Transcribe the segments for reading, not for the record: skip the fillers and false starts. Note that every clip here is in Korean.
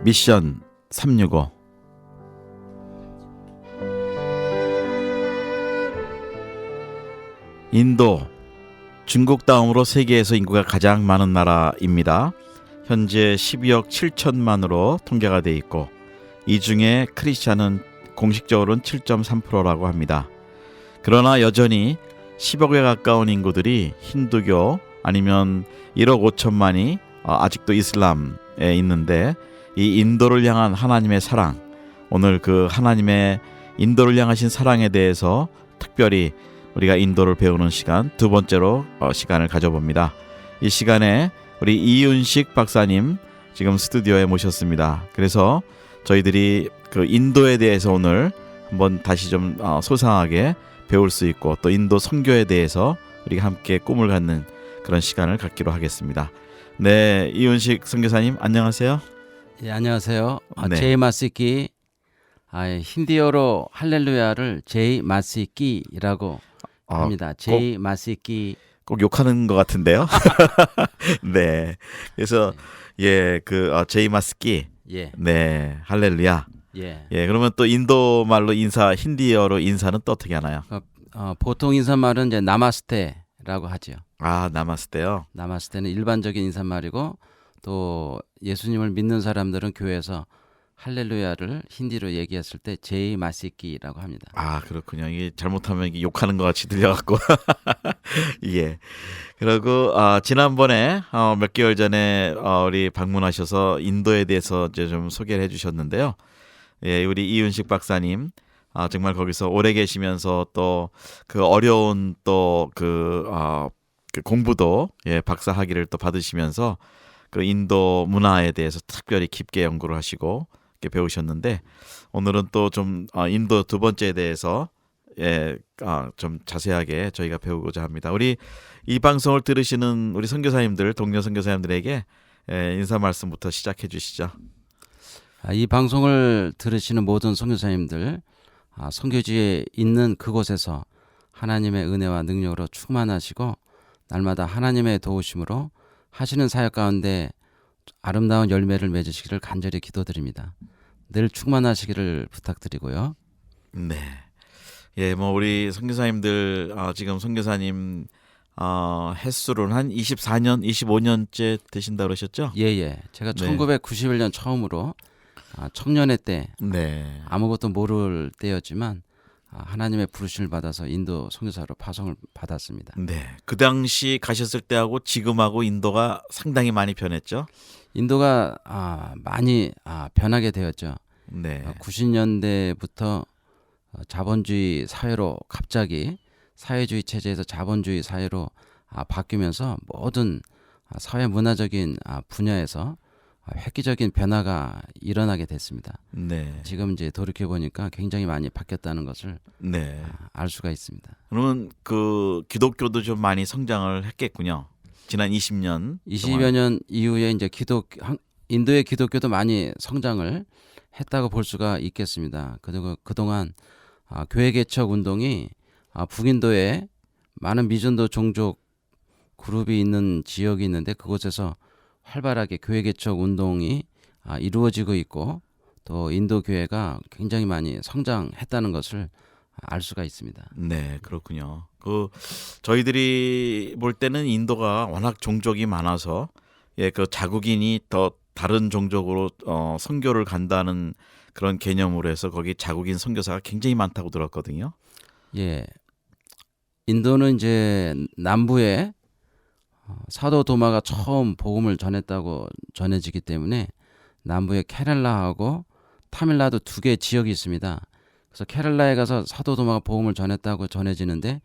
미션 365. 인도, 중국 다음으로 세계에서 인구가 가장 많은 나라입니다. 현재 12억 7천만으로 통계가 돼 있고, 이 중에 크리스찬은 공식적으로는 7.3%라고 합니다. 그러나 여전히 10억에 가까운 인구들이 힌두교 아니면 1억 5천만이 아직도 이슬람에 있는데, 이 인도를 향한 하나님의 사랑, 오늘 그 하나님의 인도를 향하신 사랑에 대해서 특별히 우리가 인도를 배우는 시간, 두 번째로 시간을 가져봅니다. 이 시간에 우리 이윤식 박사님 지금 스튜디오에 모셨습니다. 그래서 저희들이 그 인도에 대해서 오늘 한번 다시 좀 소상하게 배울 수 있고, 또 인도 선교에 대해서 우리가 함께 꿈을 갖는 그런 시간을 갖기로 하겠습니다. 네, 이윤식 선교사님 안녕하세요. 예, 안녕하세요. 네. 제이 마시키, 힌디어로 할렐루야를 제이 마시키라고 합니다. 제이 마시키. 꼭 욕하는 것 같은데요. 네, 그래서 제이 마스키. 예. 네, 할렐루야. 예. 예, 그러면 또 인도 말로 인사, 힌디어로 인사는 또 어떻게 하나요? 보통 인사말은 이제 나마스테라고 하죠. 아, 나마스테요. 나마스테는 일반적인 인사말이고, 또 예수님을 믿는 사람들은 교회에서 할렐루야를 힌디로 얘기했을 때 제이 마시키라고 합니다. 아, 그렇군요. 이게 잘못하면 이게 욕하는 것 같이 들려갖고. 예. 그리고 지난번에 몇 개월 전에 우리 방문하셔서 인도에 대해서 이제 좀 소개를 해주셨는데요. 예, 우리 이윤식 박사님 정말 거기서 오래 계시면서 또 그 어려운 또 그 공부도 박사 학위를 또 받으시면서 그 인도 문화에 대해서 특별히 깊게 연구를 하시고 이렇게 배우셨는데, 오늘은 또 좀 인도 두 번째에 대해서 좀 자세하게 저희가 배우고자 합니다. 우리 이 방송을 들으시는 우리 선교사님들, 동료 선교사님들에게 인사 말씀부터 시작해 주시죠. 이 방송을 들으시는 모든 선교사님들, 선교지에 있는 그곳에서 하나님의 은혜와 능력으로 충만하시고 날마다 하나님의 도우심으로 하시는 사역 가운데 아름다운 열매를 맺으시기를 간절히 기도드립니다. 늘 충만하시기를 부탁드리고요. 네. 예, 뭐 우리 선교사님들 지금 선교사님 횟수로는 한 24년, 25년째 되신다 그러셨죠? 예. 제가 네. 1991년 처음으로 청년회 때 네. 아무것도 모를 때였지만 하나님의 부르심을 받아서 인도 선교사로 파송을 받았습니다. 네. 그 당시 가셨을 때하고 지금하고 인도가 상당히 많이 변했죠? 인도가 많이 변하게 되었죠. 네. 90년대부터 자본주의 사회로 갑자기 사회주의 체제에서 자본주의 사회로 바뀌면서 모든 사회 문화적인 분야에서 획기적인 변화가 일어나게 됐습니다. 네. 지금 이제 돌이켜 보니까 굉장히 많이 바뀌었다는 것을 네. 알 수가 있습니다. 그러면 그 기독교도 좀 많이 성장을 했겠군요. 지난 20년 20여 년 이후에 이제 인도의 기독교도 많이 성장을 했다고 볼 수가 있겠습니다. 그리고 그동안 교회 개척 운동이 북인도에 많은 미전도 종족 그룹이 있는 지역이 있는데, 그곳에서 활발하게 교회 개척 운동이 이루어지고 있고, 또 인도 교회가 굉장히 많이 성장했다는 것을 알 수가 있습니다. 네, 그렇군요. 그 저희들이 볼 때는 인도가 워낙 종족이 많아서 그 자국인이 더 다른 종족으로 선교를 간다는 그런 개념으로 해서 거기 자국인 선교사가 굉장히 많다고 들었거든요. 예, 인도는 이제 남부에 사도 도마가 처음 복음을 전했다고 전해지기 때문에 남부에 케랄라하고 타밀나두 두 개의 지역이 있습니다. 그래서 케랄라에 가서 사도 도마가 복음을 전했다고 전해지는데,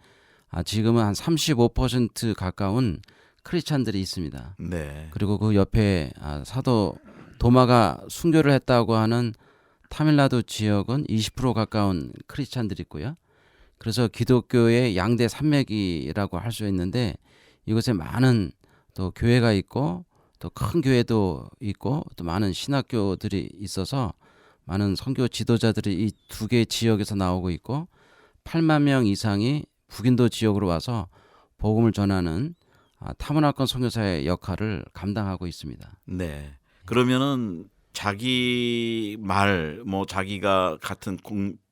지금은 한 35% 가까운 크리스찬들이 있습니다. 네. 그리고 그 옆에 사도 도마가 순교를 했다고 하는 타밀나두 지역은 20% 가까운 크리스찬들이 있고요. 그래서 기독교의 양대 산맥이라고 할 수 있는데, 이곳에 많은 또 교회가 있고 또 큰 교회도 있고 또 많은 신학교들이 있어서 많은 선교 지도자들이 이 두 개의 지역에서 나오고 있고, 8만 명 이상이 북인도 지역으로 와서 복음을 전하는 타문화권 선교사의 역할을 감당하고 있습니다. 네. 그러면은 자기 말, 뭐 자기가 같은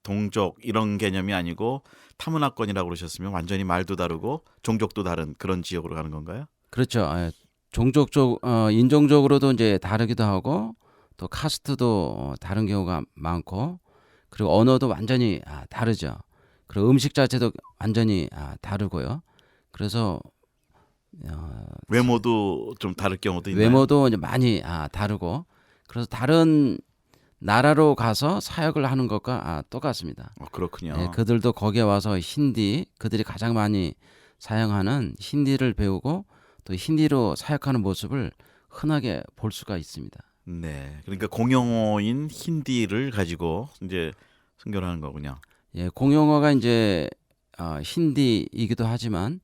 동족 이런 개념이 아니고 타문화권이라고 그러셨으면 완전히 말도 다르고 종족도 다른 그런 지역으로 가는 건가요? 그렇죠. 종족적 인종적으로도 이제 다르기도 하고 또 카스트도 다른 경우가 많고 그리고 언어도 완전히 다르죠. 그리고 음식 자체도 완전히 다르고요. 그래서 외모도 좀 다를 경우도 있나요? 외모도 이제 많이 다르고 그래서 다른 나라로 가서 사역을 하는 것과 똑같습니다. 그렇군요. 예, 그들도 거기에 와서 힌디 그들이 가장 많이 사용하는 힌디를 배우고 또 힌디로 사역하는 모습을 흔하게 볼 수가 있습니다. 네. 그러니까 공용어인 힌디를 가지고 이제 선교를 하는 거군요. 예, 공용어가 이제 힌디이기도 하지만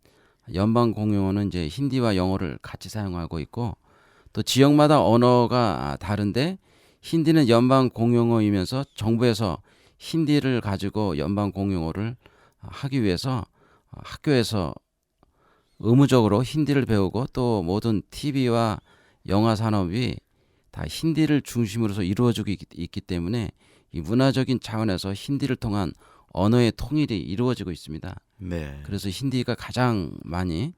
연방 공용어는 이제 힌디와 영어를 같이 사용하고 있고 또 지역마다 언어가 다른데 힌디는 연방 공용어이면서 정부에서 힌디를 가지고 연방 공용어를 하기 위해서 학교에서 의무적으로 힌디를 배우고 또 모든 TV와 영화 산업이 다 힌디를 중심으로서 이루어지고 있기 때문에 이 문화적인 차원에서 힌디를 통한 언어의 통일이 이루어지고 있습니다. 네. 그래서 힌디가 가장 많이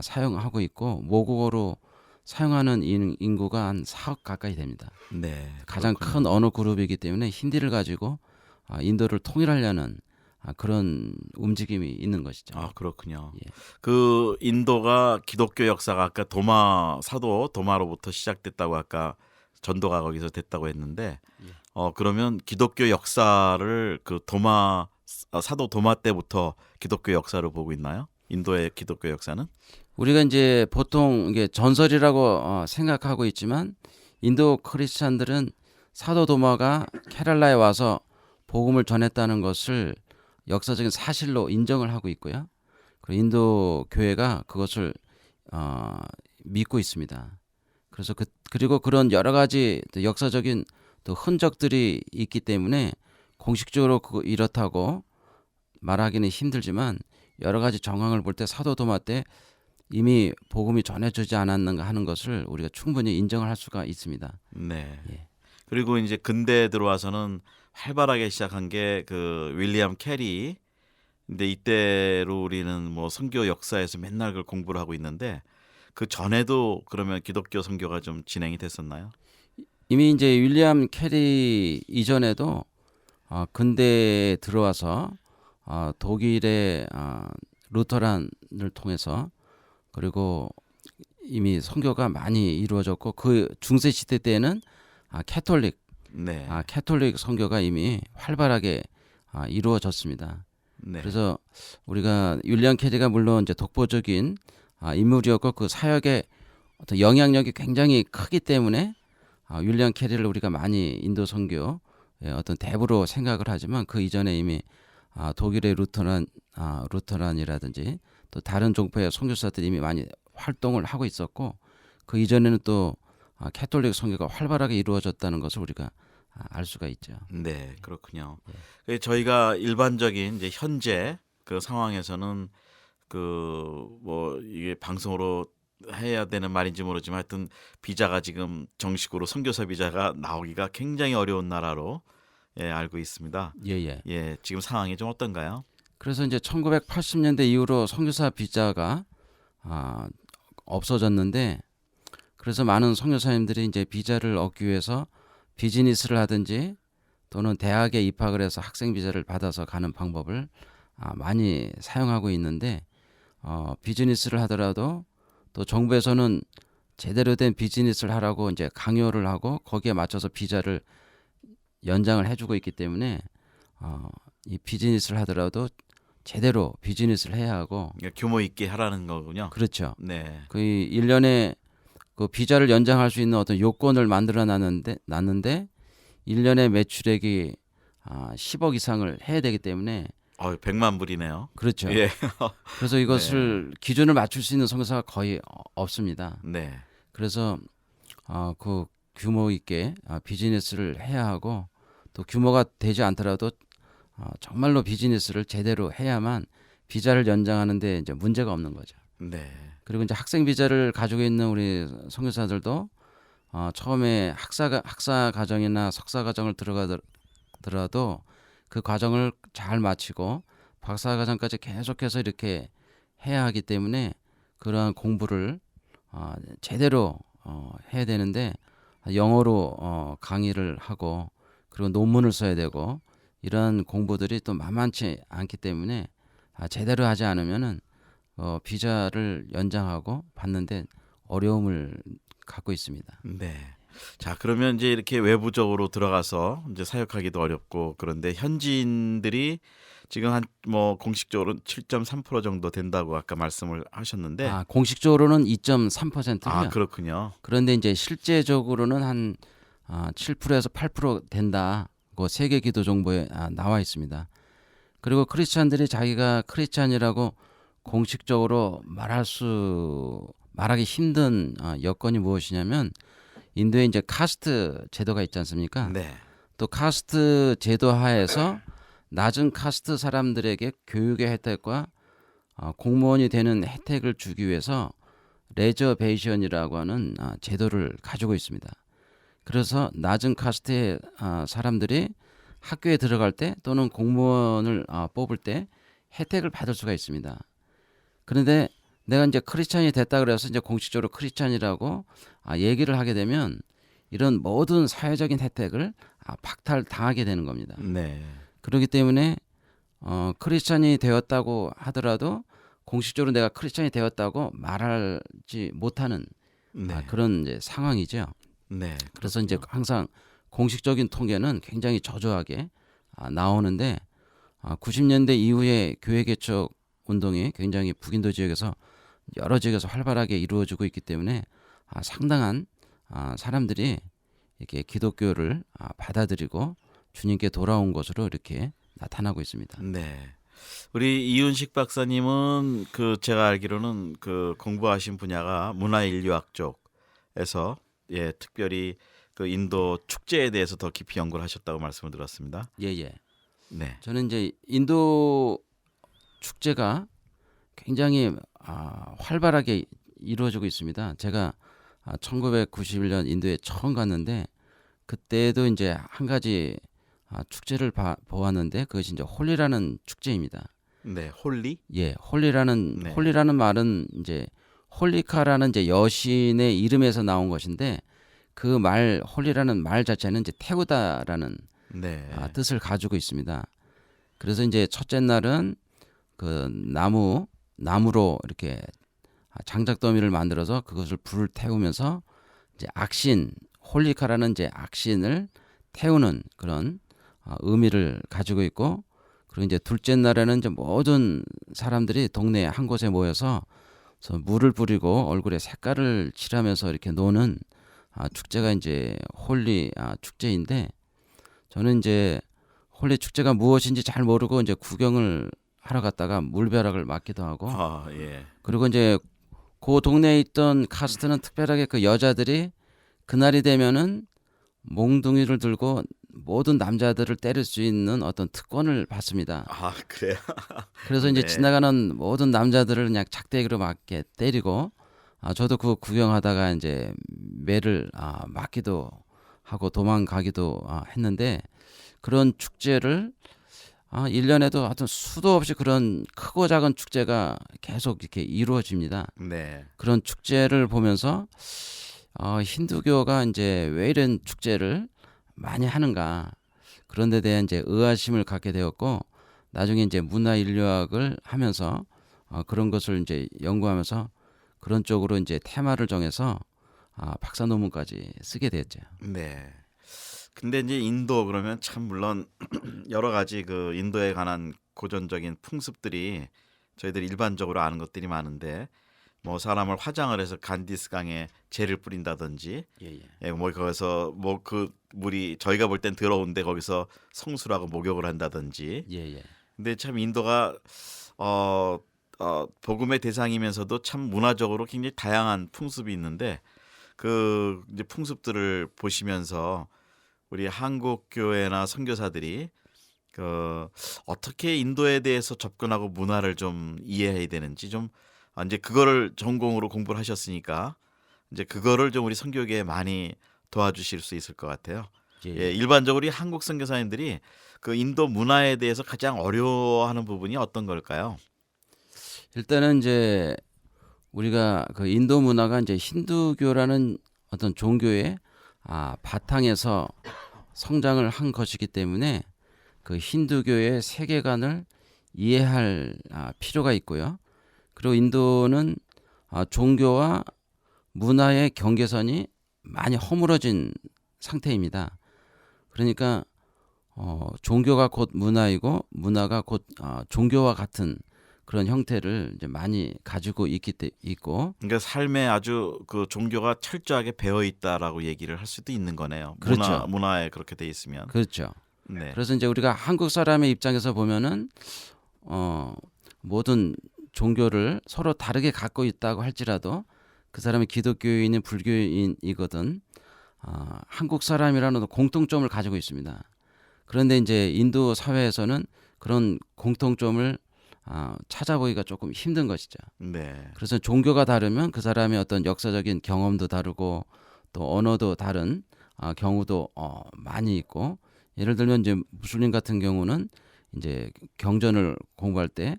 사용하고 있고 모국어로 사용하는 인구가 한 4억 가까이 됩니다. 네. 가장 그렇군요. 큰 언어 그룹이기 때문에 힌디를 가지고 인도를 통일하려는 그런 움직임이 있는 것이죠. 그렇군요. 예. 그 인도가 기독교 역사가 아까 사도 도마로부터 시작됐다고 아까 전도가 거기서 됐다고 했는데 그러면 기독교 역사를 그 사도 도마 때부터 기독교 역사를 보고 있나요? 인도의 기독교 역사는? 우리가 이제 보통 이게 전설이라고 생각하고 있지만 인도 크리스찬들은 사도 도마가 케랄라에 와서 복음을 전했다는 것을 역사적인 사실로 인정을 하고 있고요. 그리고 인도 교회가 그것을 믿고 있습니다. 그래서 그리고 그런 여러 가지 또 역사적인 또 흔적들이 있기 때문에 공식적으로 이렇다고 말하기는 힘들지만 여러 가지 정황을 볼 때 사도 도마 때 이미 복음이 전해지지 않았는가 하는 것을 우리가 충분히 인정을 할 수가 있습니다. 네. 예. 그리고 이제 근대에 들어와서는 활발하게 시작한 게 그 윌리엄 캐리. 근데 이때로 우리는 뭐 선교 역사에서 맨날 그걸 공부를 하고 있는데 그 전에도 그러면 기독교 선교가 좀 진행이 됐었나요? 이미 이제 윌리엄 캐리 이전에도 근대에 들어와서 독일의 루터란을 통해서 그리고 이미 선교가 많이 이루어졌고 그 중세 시대 때는 캐톨릭 네. 캐톨릭 선교가 이미 활발하게 이루어졌습니다. 네. 그래서 우리가 윌리엄 캐리가 물론 이제 독보적인 인물이었고 그 사역의 어떤 영향력이 굉장히 크기 때문에 윌리엄 캐리를 우리가 많이 인도 선교의 어떤 대부로 생각을 하지만 그 이전에 이미 독일의 루터란이라든지 또 다른 종파의 선교사들이 이미 많이 활동을 하고 있었고 그 이전에는 또 캐톨릭 선교가 활발하게 이루어졌다는 것을 우리가 알 수가 있죠. 네, 그렇군요. 저희가 일반적인 이제 현재 그 상황에서는 그 뭐 이게 방송으로 해야 되는 말인지 모르지만 하여튼 비자가 지금 정식으로 선교사 비자가 나오기가 굉장히 어려운 나라로 알고 있습니다. 예. 예, 지금 상황이 좀 어떤가요? 그래서 이제 1980년대 이후로 선교사 비자가 없어졌는데 그래서 많은 선교사님들이 이제 비자를 얻기 위해서 비즈니스를 하든지 또는 대학에 입학을 해서 학생 비자를 받아서 가는 방법을 많이 사용하고 있는데 비즈니스를 하더라도 또 정부에서는 제대로 된 비즈니스를 하라고 이제 강요를 하고 거기에 맞춰서 비자를 연장을 해주고 있기 때문에 이 비즈니스를 하더라도 제대로 비즈니스를 해야 하고 그러니까 규모 있게 하라는 거군요. 그렇죠. 네. 그 1년에 그 비자를 연장할 수 있는 어떤 요건을 만들어 놨는데 1년에 매출액이 10억 이상을 해야 되기 때문에 100만 불이네요. 그렇죠. 예. 그래서 이것을 기준을 맞출 수 있는 선교사가 거의 없습니다. 네. 그래서 그 규모 있게 비즈니스를 해야 하고 또 규모가 되지 않더라도 정말로 비즈니스를 제대로 해야만 비자를 연장하는데 이제 문제가 없는 거죠. 네. 그리고 이제 학생 비자를 가지고 있는 우리 선교사들도 처음에 학사 과정이나 석사 과정을 들어가더라도 그 과정을 잘 마치고 박사 과정까지 계속해서 이렇게 해야 하기 때문에 그러한 공부를 제대로 해야 되는데 영어로 강의를 하고 그리고 논문을 써야 되고 이런 공부들이 또 만만치 않기 때문에 제대로 하지 않으면은 비자를 연장하고 받는데 어려움을 갖고 있습니다. 네. 자, 그러면 이제 이렇게 외부적으로 들어가서 이제 사역하기도 어렵고 그런데 현지인들이 지금 한 뭐 공식적으로 7.3% 정도 된다고 아까 말씀을 하셨는데 공식적으로는 2.3%고요. 그렇군요. 그런데 이제 실제적으로는 한 7%에서 8% 된다고 세계 기도 정보에 나와 있습니다. 그리고 크리스찬들이 자기가 크리스찬이라고 공식적으로 말하기 힘든 여건이 무엇이냐면 인도에 이제 카스트 제도가 있지 않습니까? 네. 또 카스트 제도 하에서 낮은 카스트 사람들에게 교육의 혜택과 공무원이 되는 혜택을 주기 위해서 레저베이션이라고 하는 제도를 가지고 있습니다. 그래서 낮은 카스트의 사람들이 학교에 들어갈 때 또는 공무원을 뽑을 때 혜택을 받을 수가 있습니다. 그런데 내가 이제 크리스찬이 됐다 그래서 이제 공식적으로 크리스찬이라고 얘기를 하게 되면 이런 모든 사회적인 혜택을 박탈당하게 되는 겁니다. 네. 그렇기 때문에 크리스찬이 되었다고 하더라도 공식적으로 내가 크리스찬이 되었다고 말하지 못하는 네. 그런 이제 상황이죠. 네. 그래서 이제 항상 공식적인 통계는 굉장히 저조하게 나오는데 90년대 이후에 교회 개척 운동이 굉장히 북인도 지역에서 여러 지역에서 활발하게 이루어지고 있기 때문에 상당한 사람들이 이렇게 기독교를 받아들이고 주님께 돌아온 것으로 이렇게 나타나고 있습니다. 네. 우리 이윤식 박사님은 그 제가 알기로는 그 공부하신 분야가 문화인류학 쪽에서 특별히 그 인도 축제에 대해서 더 깊이 연구를 하셨다고 말씀을 들었습니다. 예. 네. 저는 이제 인도 축제가 굉장히 활발하게 이루어지고 있습니다. 제가 1991년 인도에 처음 갔는데 그때도 이제 한 가지 축제를 보았는데 그것이 이제 홀리라는 축제입니다. 네. 홀리? 예, 홀리라는 네. 홀리라는 말은 이제 홀리카라는 이제 여신의 이름에서 나온 것인데 그 말 홀리라는 말 자체는 이제 태우다라는 네. 뜻을 가지고 있습니다. 그래서 이제 첫째 날은 그 나무로 이렇게 장작더미를 만들어서 그것을 불을 태우면서 이제 악신 홀리카라는 이제 악신을 태우는 그런 의미를 가지고 있고 그리고 이제 둘째 날에는 이제 모든 사람들이 동네 한 곳에 모여서 물을 뿌리고 얼굴에 색깔을 칠하면서 이렇게 노는 축제가 이제 홀리 축제인데 저는 이제 홀리 축제가 무엇인지 잘 모르고 이제 구경을 하러 갔다가 물벼락을 맞기도 하고 예. 그리고 이제 그 동네에 있던 카스트는 특별하게 그 여자들이 그날이 되면은 몽둥이를 들고 모든 남자들을 때릴 수 있는 어떤 특권을 받습니다. 그래요? 그래서 이제 네. 지나가는 모든 남자들을 그냥 작대기로 맞게 때리고 저도 그거 구경하다가 이제 매를 맞기도 하고 도망가기도 했는데 그런 축제를 1년에도 하여튼 수도 없이 그런 크고 작은 축제가 계속 이렇게 이루어집니다. 네. 그런 축제를 보면서 힌두교가 이제 왜 이런 축제를 많이 하는가 그런 데 대한 이제 의아심을 갖게 되었고 나중에 이제 문화인류학을 하면서 그런 것을 이제 연구하면서 그런 쪽으로 이제 테마를 정해서 박사 논문까지 쓰게 됐죠. 네. 근데 이제 인도 그러면 참 물론 여러 가지 그 인도에 관한 고전적인 풍습들이 저희들이 일반적으로 아는 것들이 많은데 뭐 사람을 화장을 해서 간디스 강에 재를 뿌린다든지 뭐 거기서 뭐 그 물이 저희가 볼 땐 더러운데 거기서 성수라고 목욕을 한다든지 근데 참 인도가 복음의 대상이면서도 참 문화적으로 굉장히 다양한 풍습이 있는데 그 이제 풍습들을 보시면서 우리 한국 교회나 선교사들이 그 어떻게 인도에 대해서 접근하고 문화를 좀 이해해야 되는지 좀 이제 그거를 전공으로 공부를 하셨으니까 이제 그거를 좀 우리 선교계에 많이 도와주실 수 있을 것 같아요. 예. 예, 일반적으로 이 한국 선교사님들이 그 인도 문화에 대해서 가장 어려워하는 부분이 어떤 걸까요? 일단은 이제 우리가 그 인도 문화가 이제 힌두교라는 어떤 종교의 바탕에서 성장을 한 것이기 때문에 그 힌두교의 세계관을 이해할 필요가 있고요. 그리고 인도는 종교와 문화의 경계선이 많이 허물어진 상태입니다. 그러니까 종교가 곧 문화이고 문화가 곧 종교와 같은 그런 형태를 이제 많이 가지고 있고 그러니까 삶에 아주 그 종교가 철저하게 배어 있다라고 얘기를 할 수도 있는 거네요. 그렇죠. 문화에 그렇게 돼 있으면. 그렇죠. 네. 그래서 이제 우리가 한국 사람의 입장에서 보면은 모든 종교를 서로 다르게 갖고 있다고 할지라도 그 사람이 기독교인이든 불교인이거든 한국 사람이라는 공통점을 가지고 있습니다. 그런데 이제 인도 사회에서는 그런 공통점을 찾아보기가 조금 힘든 것이죠. 네. 그래서 종교가 다르면 그 사람의 어떤 역사적인 경험도 다르고 또 언어도 다른 경우도 많이 있고 예를 들면 이제 무슬림 같은 경우는 이제 경전을 공부할 때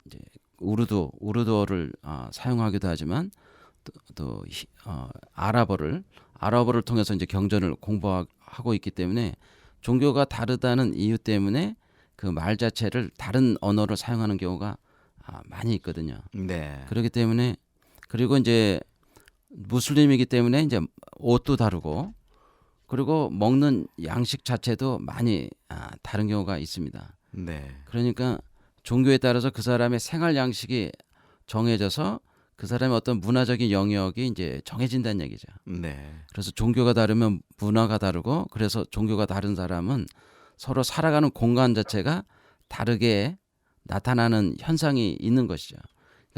이제 우르두어를 사용하기도 하지만 또 아랍어를 통해서 이제 경전을 공부하고 있기 때문에 종교가 다르다는 이유 때문에 그 말 자체를 다른 언어로 사용하는 경우가 많이 있거든요. 네. 그렇기 때문에 그리고 이제 무슬림이기 때문에 이제 옷도 다르고 그리고 먹는 양식 자체도 많이 다른 경우가 있습니다. 네. 그러니까 종교에 따라서 그 사람의 생활 양식이 정해져서 그 사람의 어떤 문화적인 영역이 이제 정해진다는 얘기죠. 네. 그래서 종교가 다르면 문화가 다르고 그래서 종교가 다른 사람은 서로 살아가는 공간 자체가 다르게 나타나는 현상이 있는 것이죠.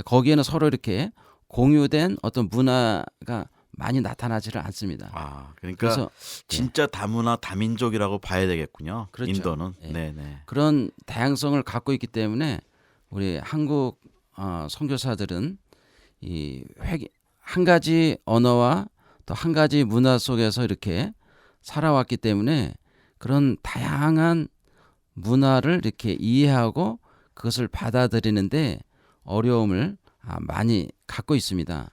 거기에는 서로 이렇게 공유된 어떤 문화가 많이 나타나지를 않습니다. 그러니까 그래서 진짜 다문화 다민족이라고 봐야 되겠군요. 그렇죠. 인도는. 예. 네, 네. 그런 다양성을 갖고 있기 때문에 우리 한국 선교사들은 한 가지 언어와 또 한 가지 문화 속에서 이렇게 살아왔기 때문에 그런 다양한 문화를 이렇게 이해하고 그것을 받아들이는데 어려움을 많이 갖고 있습니다.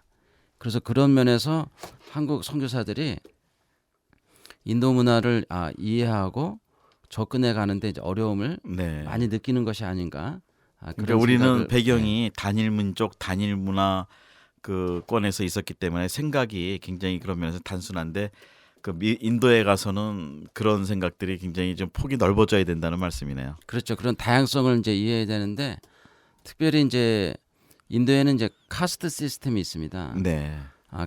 그래서 그런 면에서 한국 선교사들이 인도 문화를 이해하고 접근해 가는데 이제 어려움을 네. 많이 느끼는 것이 아닌가. 그러니까 그런 우리는 생각을, 배경이 단일 민족, 단일 문화 그 권에서 있었기 때문에 생각이 굉장히 그런 면에서 단순한데 인도에 가서는 그런 생각들이 굉장히 좀 폭이 넓어져야 된다는 말씀이네요. 그렇죠. 그런 다양성을 이제 이해해야 되는데 특별히 이제 인도에는 이제 카스트 시스템이 있습니다. 네.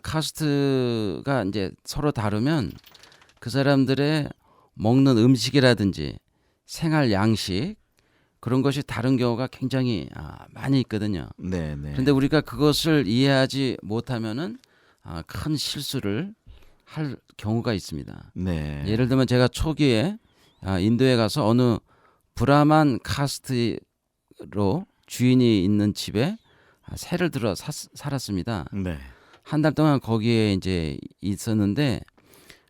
카스트가 이제 서로 다르면 그 사람들의 먹는 음식이라든지 생활 양식 그런 것이 다른 경우가 굉장히 많이 있거든요. 네, 네. 그런데 우리가 그것을 이해하지 못하면은 큰 실수를 할 경우가 있습니다. 네. 예를 들면 제가 초기에 인도에 가서 어느 브라만 카스트로 주인이 있는 집에 새를 들어 살았습니다. 네. 한 달 동안 거기에 이제 있었는데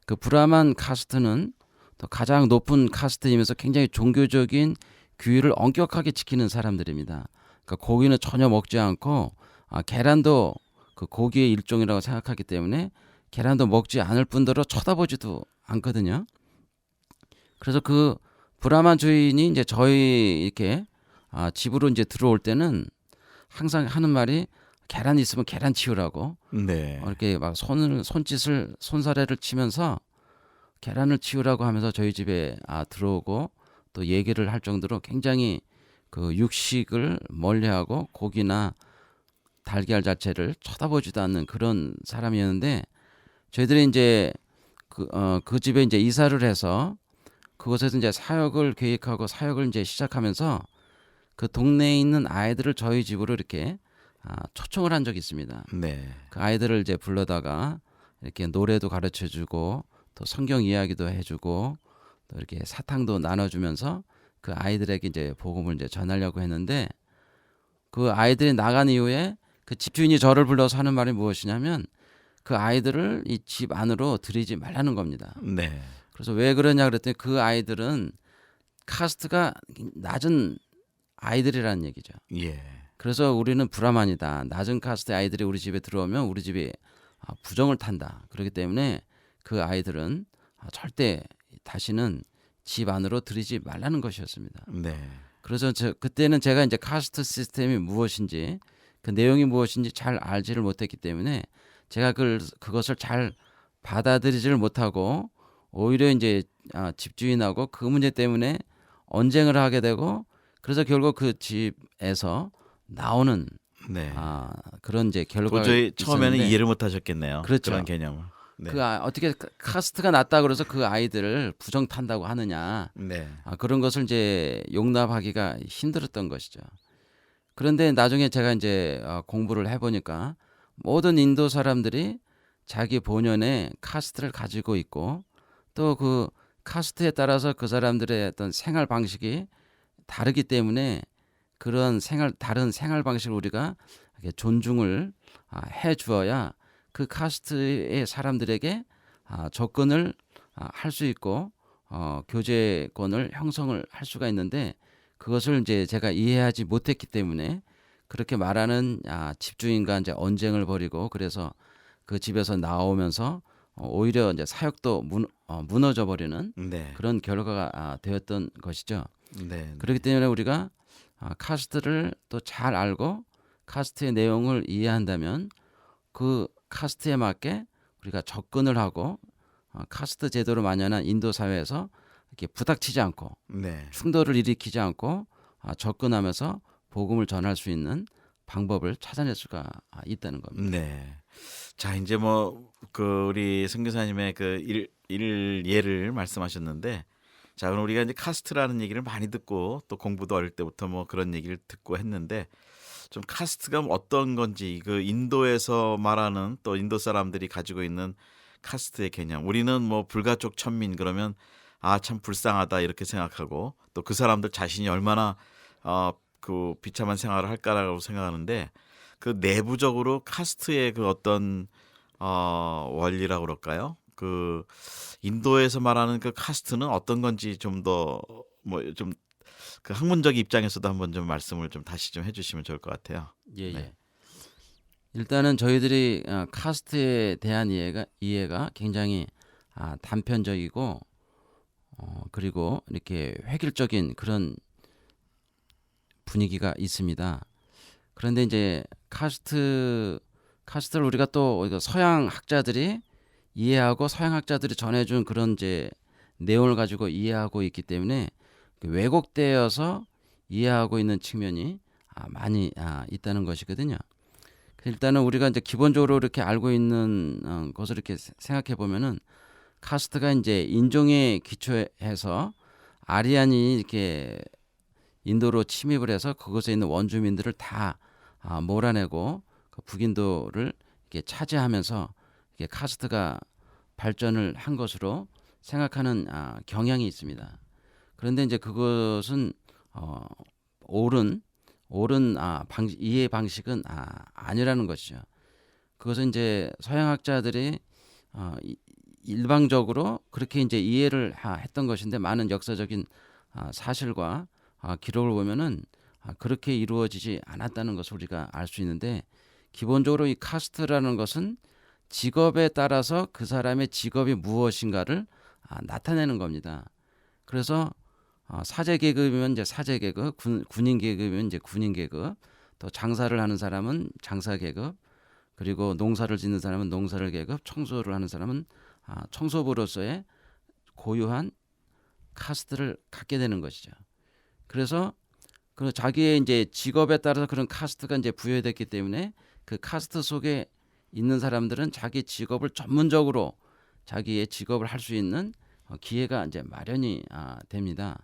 그 브라만 카스트는 또 가장 높은 카스트이면서 굉장히 종교적인 규율을 엄격하게 지키는 사람들입니다. 그러니까 고기는 전혀 먹지 않고 계란도 그 고기의 일종이라고 생각하기 때문에 계란도 먹지 않을 뿐더러 쳐다보지도 않거든요. 그래서 그 브라만 주인이 이제 저희 이렇게 집으로 이제 들어올 때는 항상 하는 말이 계란 있으면 계란 치우라고 네. 이렇게 막 손사래를 치면서 계란을 치우라고 하면서 저희 집에 들어오고 또 얘기를 할 정도로 굉장히 그 육식을 멀리하고 고기나 달걀 자체를 쳐다보지도 않는 그런 사람이었는데 저희들이 이제 그 집에 이제 이사를 해서 그곳에서 이제 사역을 계획하고 사역을 이제 시작하면서 그 동네에 있는 아이들을 저희 집으로 이렇게 초청을 한 적이 있습니다. 네. 그 아이들을 이제 불러다가 이렇게 노래도 가르쳐주고 또 성경 이야기도 해주고 또 이렇게 사탕도 나눠주면서 그 아이들에게 이제 복음을 이제 전하려고 했는데 그 아이들이 나간 이후에 그 집주인이 저를 불러서 하는 말이 무엇이냐면 그 아이들을 이 집 안으로 들이지 말라는 겁니다. 네. 그래서 왜 그러냐 그랬더니 그 아이들은 카스트가 낮은 아이들이라는 얘기죠. 예. 그래서 우리는 브라만이다. 낮은 카스트의 아이들이 우리 집에 들어오면 우리 집이 부정을 탄다. 그렇기 때문에 그 아이들은 절대 다시는 집 안으로 들이지 말라는 것이었습니다. 네. 그래서 그때는 제가 이제 카스트 시스템이 무엇인지 그 내용이 무엇인지 잘 알지를 못했기 때문에 제가 그것을 잘 받아들이지를 못하고 오히려 이제 집주인하고 그 문제 때문에 언쟁을 하게 되고 그래서 결국 그 집에서 나오는 네. 그런 이제 결과가 도저히 처음에는 있었는데 이해를 못 하셨겠네요. 그렇죠. 그런 개념을. 네. 어떻게 카스트가 낮다 그래서 그 아이들을 부정 탄다고 하느냐 네. 그런 것을 이제 용납하기가 힘들었던 것이죠. 그런데 나중에 제가 이제 공부를 해보니까 모든 인도 사람들이 자기 본연의 카스트를 가지고 있고 또 그 카스트에 따라서 그 사람들의 어떤 생활 방식이 다르기 때문에 그런 다른 생활 방식을 우리가 이렇게 존중을 해 주어야 그 카스트의 사람들에게 접근을 할 수 있고 교제권을 형성을 할 수가 있는데 그것을 이제 제가 이해하지 못했기 때문에 그렇게 말하는 집주인과 이제 언쟁을 벌이고 그래서 그 집에서 나오면서 오히려 이제 사역도 무너져 버리는 네. 그런 결과가 되었던 것이죠. 네. 그렇기 때문에 우리가 카스트를 또 잘 알고 카스트의 내용을 이해한다면 그 카스트에 맞게 우리가 접근을 하고 카스트 제도로 만연한 인도 사회에서 이렇게 부닥치지 않고 네. 충돌을 일으키지 않고 접근하면서 복음을 전할 수 있는 방법을 찾아낼 수가 있다는 겁니다. 네. 자, 이제 뭐 그 우리 선교사님의 그 일 예를 말씀하셨는데, 자, 그럼 우리가 이제 카스트라는 얘기를 많이 듣고 또 공부도 어릴 때부터 뭐 그런 얘기를 듣고 했는데, 좀 카스트가 어떤 건지 그 인도에서 말하는 또 인도 사람들이 가지고 있는 카스트의 개념. 우리는 뭐 불가촉 천민 그러면 참 불쌍하다 이렇게 생각하고 또 그 사람들 자신이 얼마나 그 비참한 생활을 할까라고 생각하는데 그 내부적으로 카스트의 그 어떤 원리라고 그럴까요? 그 인도에서 말하는 그 카스트는 어떤 건지 좀 더 뭐 좀 그 학문적 입장에서도 한번 좀 말씀을 좀 다시 좀 해주시면 좋을 것 같아요. 예, 네. 예. 일단은 저희들이 카스트에 대한 이해가 굉장히 단편적이고 그리고 이렇게 획일적인 그런 분위기가 있습니다. 그런데 이제 카스트를 우리가 또 서양 학자들이 이해하고 서양 학자들이 전해준 그런 이제 내용을 가지고 이해하고 있기 때문에 왜곡되어서 이해하고 있는 측면이 많이 있다는 것이거든요. 일단은 우리가 이제 기본적으로 이렇게 알고 있는 것을 이렇게 생각해 보면은 카스트가 이제 인종에 기초해서 아리안이 이렇게 인도로 침입을 해서 그곳에 있는 원주민들을 다 몰아내고 그 북인도를 이렇게 차지하면서 이게 카스트가 발전을 한 것으로 생각하는 경향이 있습니다. 그런데 이제 그것은 옳은 이해 방식은 아니라는 것이죠. 그것은 이제 서양학자들이 일방적으로 그렇게 이제 이해를 했던 것인데 많은 역사적인 사실과 기록을 보면은 그렇게 이루어지지 않았다는 것을 우리가 알 수 있는데 기본적으로 이 카스트라는 것은 직업에 따라서 그 사람의 직업이 무엇인가를 나타내는 겁니다. 그래서 사제 계급이면 이제 사제 계급, 군인 계급이면 이제 군인 계급, 또 장사를 하는 사람은 장사 계급, 그리고 농사를 짓는 사람은 농사를 계급, 청소를 하는 사람은 청소부로서의 고유한 카스트를 갖게 되는 것이죠. 그래서 그 자기의 이제 직업에 따라서 그런 카스트가 이제 부여됐기 때문에 그 카스트 속에 있는 사람들은 자기 직업을 전문적으로 자기의 직업을 할 수 있는 기회가 이제 마련이 됩니다.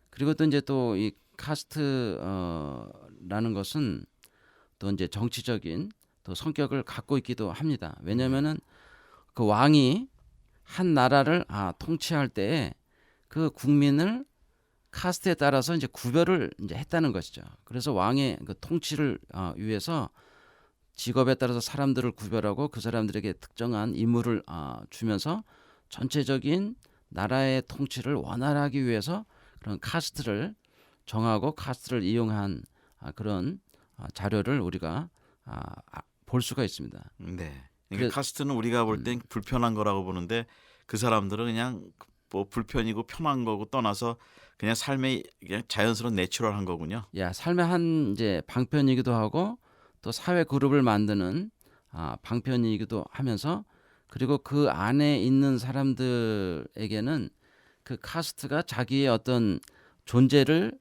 그리고 또 이제 또 이 카스트라는 것은 또 이제 정치적인 또 성격을 갖고 있기도 합니다. 왜냐하면은 그 왕이 한 나라를 통치할 때에 그 국민을 카스트에 따라서 이제 구별을 이제 했다는 것이죠. 그래서 왕의 그 통치를 위해서 직업에 따라서 사람들을 구별하고 그 사람들에게 특정한 임무를 주면서 전체적인 나라의 통치를 원활하기 위해서 그런 카스트를 정하고 카스트를 이용한 그런 자료를 우리가 볼 수가 있습니다. 네. 그래- 그러니까 카스트는 우리가 볼 땐 불편한 거라고 보는데 그 사람들은 그냥 뭐 불편이고 편한 거고 떠나서 그냥 삶의 그냥 자연스러운 내추럴한 거군요. 삶의 한 이제 방편이기도 하고 또 사회 그룹을 만드는 방편이기도 하면서 그리고 그 안에 있는 사람들에게는 그 카스트가 자기의 어떤 존재를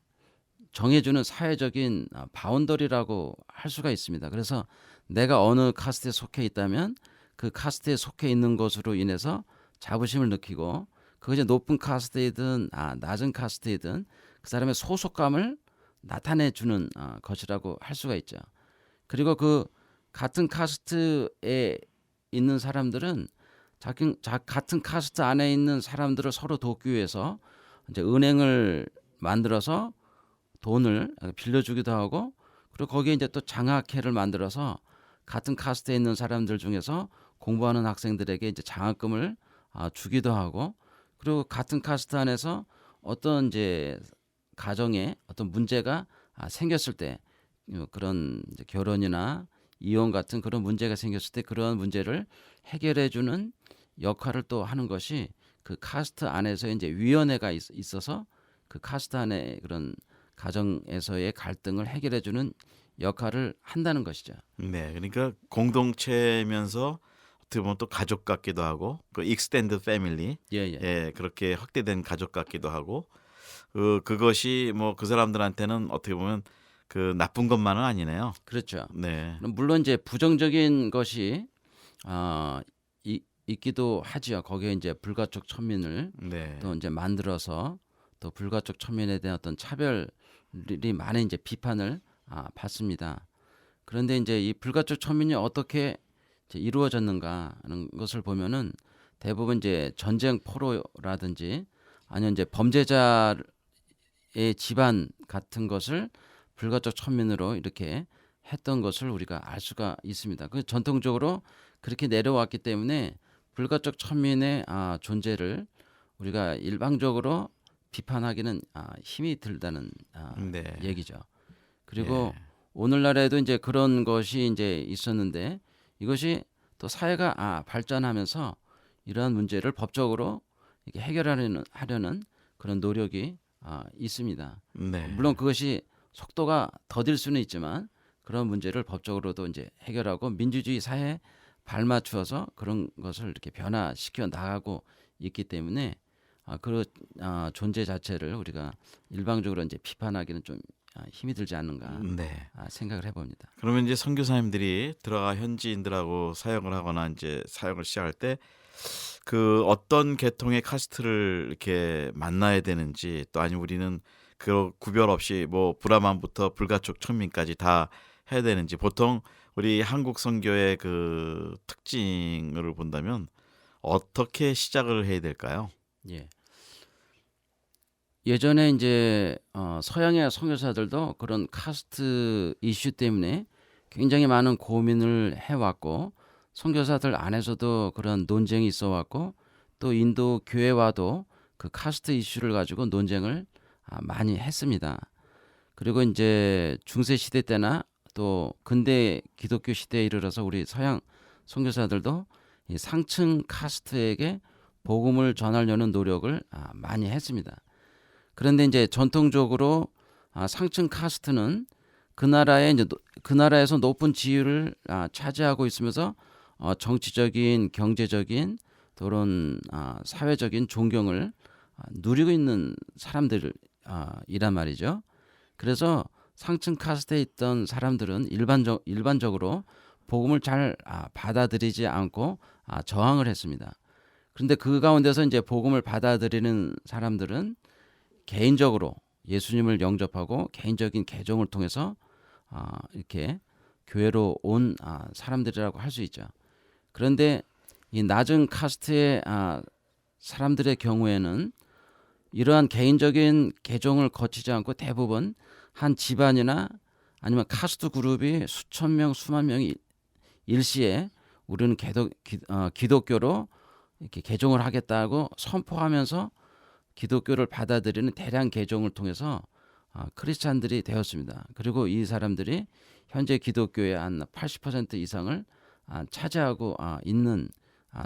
정해주는 사회적인 바운더리라고 할 수가 있습니다. 그래서 내가 어느 카스트에 속해 있다면 그 카스트에 속해 있는 것으로 인해서 자부심을 느끼고 그것이 높은 카스트이든 낮은 카스트이든 그 사람의 소속감을 나타내주는 것이라고 할 수가 있죠. 그리고 그 같은 카스트에 있는 사람들은 같은 카스트 안에 있는 사람들을 서로 돕기 위해서 이제 은행을 만들어서 돈을 빌려주기도 하고 그리고 거기에 이제 또 장학회를 만들어서 같은 카스트에 있는 사람들 중에서 공부하는 학생들에게 이제 장학금을 주기도 하고 그리고 같은 카스트 안에서 어떤 이제 가정에 어떤 문제가 생겼을 때 그런 이제 결혼이나 이혼 같은 그런 문제가 생겼을 때 그런 문제를 해결해 주는 역할을 또 하는 것이 그 카스트 안에서 이제 위원회가 있어서 그 카스트 안에 그런 가정에서의 갈등을 해결해 주는 역할을 한다는 것이죠. 네. 그러니까 공동체면서 어떻게 보면 또 가족 같기도 하고 그 익스텐드 패밀리 예. 예, 그렇게 확대된 가족 같기도 하고 그것이 뭐 그 사람들한테는 어떻게 보면 그 나쁜 것만은 아니네요. 그렇죠. 네. 물론 이제 부정적인 것이 있기도 하지요. 거기에 이제 불가촉 천민을 네. 또 이제 만들어서 또 불가촉 천민에 대한 어떤 차별이 많은 이제 비판을 받습니다. 그런데 이제 이 불가촉 천민이 어떻게 이제 이루어졌는가 하는 것을 보면은 대부분 이제 전쟁 포로라든지 아니면 이제 범죄자의 집안 같은 것을 불가촉 천민으로 이렇게 했던 것을 우리가 알 수가 있습니다. 그 전통적으로 그렇게 내려왔기 때문에 불가촉 천민의 존재를 우리가 일방적으로 비판하기는 힘이 들다는 네. 얘기죠. 그리고 예. 오늘날에도 이제 그런 것이 이제 있었는데 이것이 또 사회가 발전하면서 이러한 문제를 법적으로 이렇게 하려는 그런 노력이 있습니다. 네. 물론 그것이 속도가 더딜 수는 있지만 그런 문제를 법적으로도 이제 해결하고 민주주의 사회에 발맞추어서 그런 것을 이렇게 변화시켜 나가고 있기 때문에 그 존재 자체를 우리가 일방적으로 이제 비판하기는 좀 힘이 들지 않는가 네. 생각을 해봅니다. 그러면 이제 선교사님들이 들어가 현지인들하고 사역을 하거나 이제 사역을 시작할 때 그 어떤 계통의 카스트를 이렇게 만나야 되는지 또 아니면 우리는 그 구별 없이 뭐 브라만부터 불가촉 천민까지 다 해야 되는지 보통 우리 한국 선교의 그 특징을 본다면 어떻게 시작을 해야 될까요? 예. 예전에 이제 서양의 선교사들도 그런 카스트 이슈 때문에 굉장히 많은 고민을 해왔고 선교사들 안에서도 그런 논쟁이 있어왔고 또 인도 교회와도 그 카스트 이슈를 가지고 논쟁을 많이 했습니다. 그리고 이제 중세 시대 때나 또 근대 기독교 시대에 이르러서 우리 서양 선교사들도 이 상층 카스트에게 복음을 전하려는 노력을 많이 했습니다. 그런데 이제 전통적으로 상층 카스트는 그 나라의 이제 그 나라에서 높은 지위를 차지하고 있으면서 정치적인, 경제적인 또는 사회적인 존경을 누리고 있는 사람들이란 말이죠. 그래서 상층 카스트에 있던 사람들은 일반적으로 복음을 잘 받아들이지 않고 저항을 했습니다. 그런데 그 가운데서 이제 복음을 받아들이는 사람들은 개인적으로 예수님을 영접하고 개인적인 개종을 통해서 이렇게 교회로 온 사람들이라고 할 수 있죠. 그런데 이 낮은 카스트의 사람들의 경우에는 이러한 개인적인 개종을 거치지 않고 대부분 한 집안이나 아니면 카스트 그룹이 수천 명, 수만 명이 일시에 우리는 기독교로 이렇게 개종을 하겠다고 선포하면서 기독교를 받아들이는 대량 개종을 통해서 크리스찬들이 되었습니다. 그리고 이 사람들이 현재 기독교의 한 80% 이상을 차지하고 있는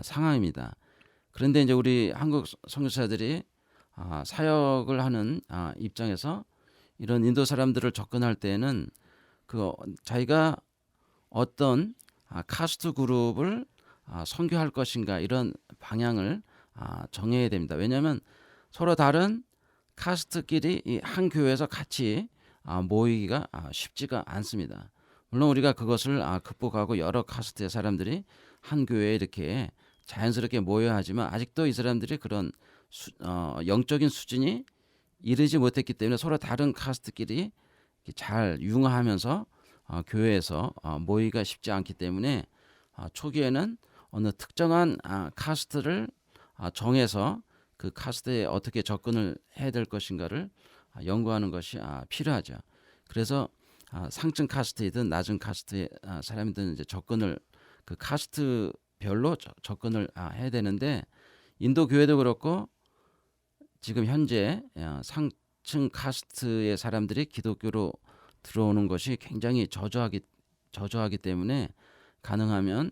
상황입니다. 그런데 이제 우리 한국 선교사들이 사역을 하는 입장에서 이런 인도 사람들을 접근할 때에는 자기가 어떤 카스트 그룹을 선교할 것인가 이런 방향을 정해야 됩니다. 왜냐하면 서로 다른 카스트끼리 이 한 교회에서 같이 모이기가 쉽지가 않습니다. 물론 우리가 그것을 극복하고 여러 카스트의 사람들이 한 교회에 이렇게 자연스럽게 모여야 하지만 아직도 이 사람들이 그런 영적인 수준이 이르지 못했기 때문에 서로 다른 카스트끼리 잘 융화하면서 교회에서 모이기가 쉽지 않기 때문에 초기에는 어느 특정한 카스트를 정해서 그 카스트에 어떻게 접근을 해야 될 것인가를 연구하는 것이 필요하죠. 그래서 상층 카스트이든 낮은 카스트의 사람이든 이제 접근을 그 카스트별로 접근을 해야 되는데 인도 교회도 그렇고 지금 현재 상층 카스트의 사람들이 기독교로 들어오는 것이 굉장히 저조하기 때문에 가능하면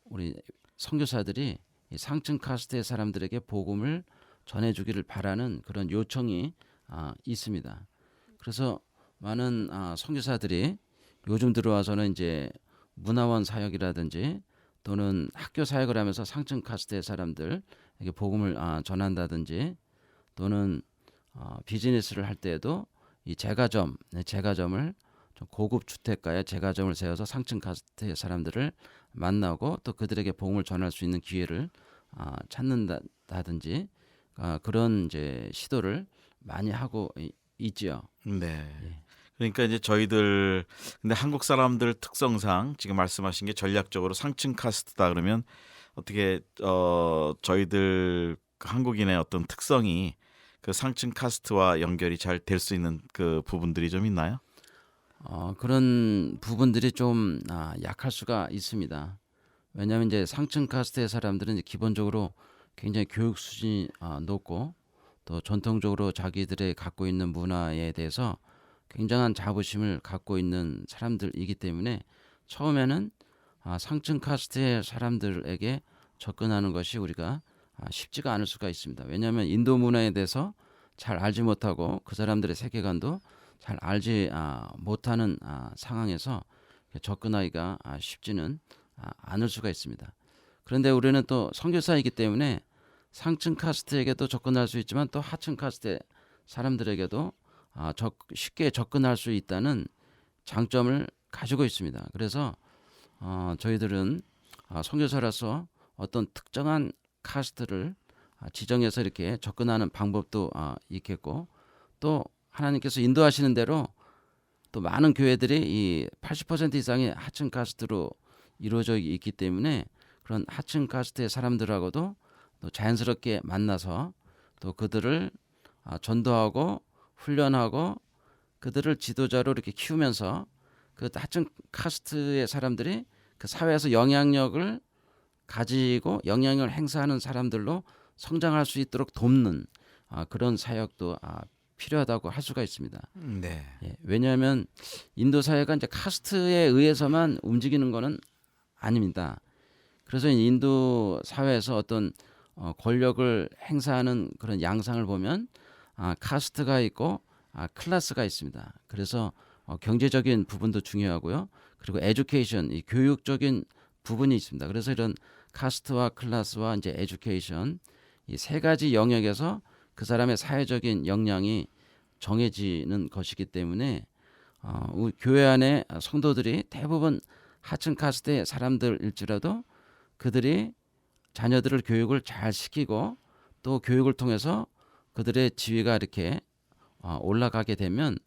우리 선교사들이 이 상층 카스트의 사람들에게 복음을 전해주기를 바라는 그런 요청이 있습니다. 그래서 많은 선교사들이 요즘 들어와서는 이제 문화원 사역이라든지 또는 학교 사역을 하면서 상층 카스트의 사람들에게 복음을 전한다든지 또는 비즈니스를 할 때에도 이 제과점을 좀 고급 주택가에 제과점을 세워서 상층 카스트의 사람들을 만나고 또 그들에게 복음을 전할 수 있는 기회를 찾는다든지 그런 이제 시도를 많이 하고 있지요. 네. 예. 그러니까 이제 저희들 근데 한국 사람들 특성상 지금 말씀하신 게 전략적으로 상층 카스트다 그러면 어떻게 저희들 한국인의 어떤 특성이 그 상층 카스트와 연결이 잘 될 수 있는 그 부분들이 좀 있나요? 그런 부분들이 좀 약할 수가 있습니다. 왜냐하면 이제 상층 카스트의 사람들은 이제 기본적으로 굉장히 교육 수준이 높고 또 전통적으로 자기들의 갖고 있는 문화에 대해서 굉장한 자부심을 갖고 있는 사람들이기 때문에 처음에는 상층 카스트의 사람들에게 접근하는 것이 우리가 쉽지가 않을 수가 있습니다. 왜냐하면 인도 문화에 대해서 잘 알지 못하고 그 사람들의 세계관도 잘 알지 못하는 상황에서 접근하기가 쉽지는 않을 수가 있습니다. 그런데 우리는 또 선교사이기 때문에 상층 카스트에게도 접근할 수 있지만 또 하층 카스트의 사람들에게도 쉽게 접근할 수 있다는 장점을 가지고 있습니다. 그래서 저희들은 선교사로서 어떤 특정한 카스트를 지정해서 이렇게 접근하는 방법도 있겠고 또 하나님께서 인도하시는 대로 또 많은 교회들이 이 80% 이상의 하층 카스트로 이루어져 있기 때문에 그런 하층 카스트의 사람들하고도 또 자연스럽게 만나서 또 그들을 전도하고 훈련하고 그들을 지도자로 이렇게 키우면서 그 하층 카스트의 사람들이 그 사회에서 영향력을 가지고 영향력을 행사하는 사람들로 성장할 수 있도록 돕는 그런 사역도 필요하다고 할 수가 있습니다. 네. 예, 왜냐하면 인도 사회가 이제 카스트에 의해서만 움직이는 것은 아닙니다. 그래서 인도 사회에서 어떤 권력을 행사하는 그런 양상을 보면 카스트가 있고 클래스가 있습니다. 그래서 경제적인 부분도 중요하고요. 그리고 에듀케이션, 이 교육적인 부분이 있습니다. 그래서 이런 카스트와 클래스와 이제 에듀케이션 이 세 가지 영역에서 그 사람의 사회적인 역량이 정해지는 것이기 때문에 우리 교회 안에 성도들이 대부분 하층 카스트의 사람들일지라도 그들이 자녀들을 교육을 잘 시키고 또 교육을 통해서 그들의 지위가 이렇게 올라가게 되면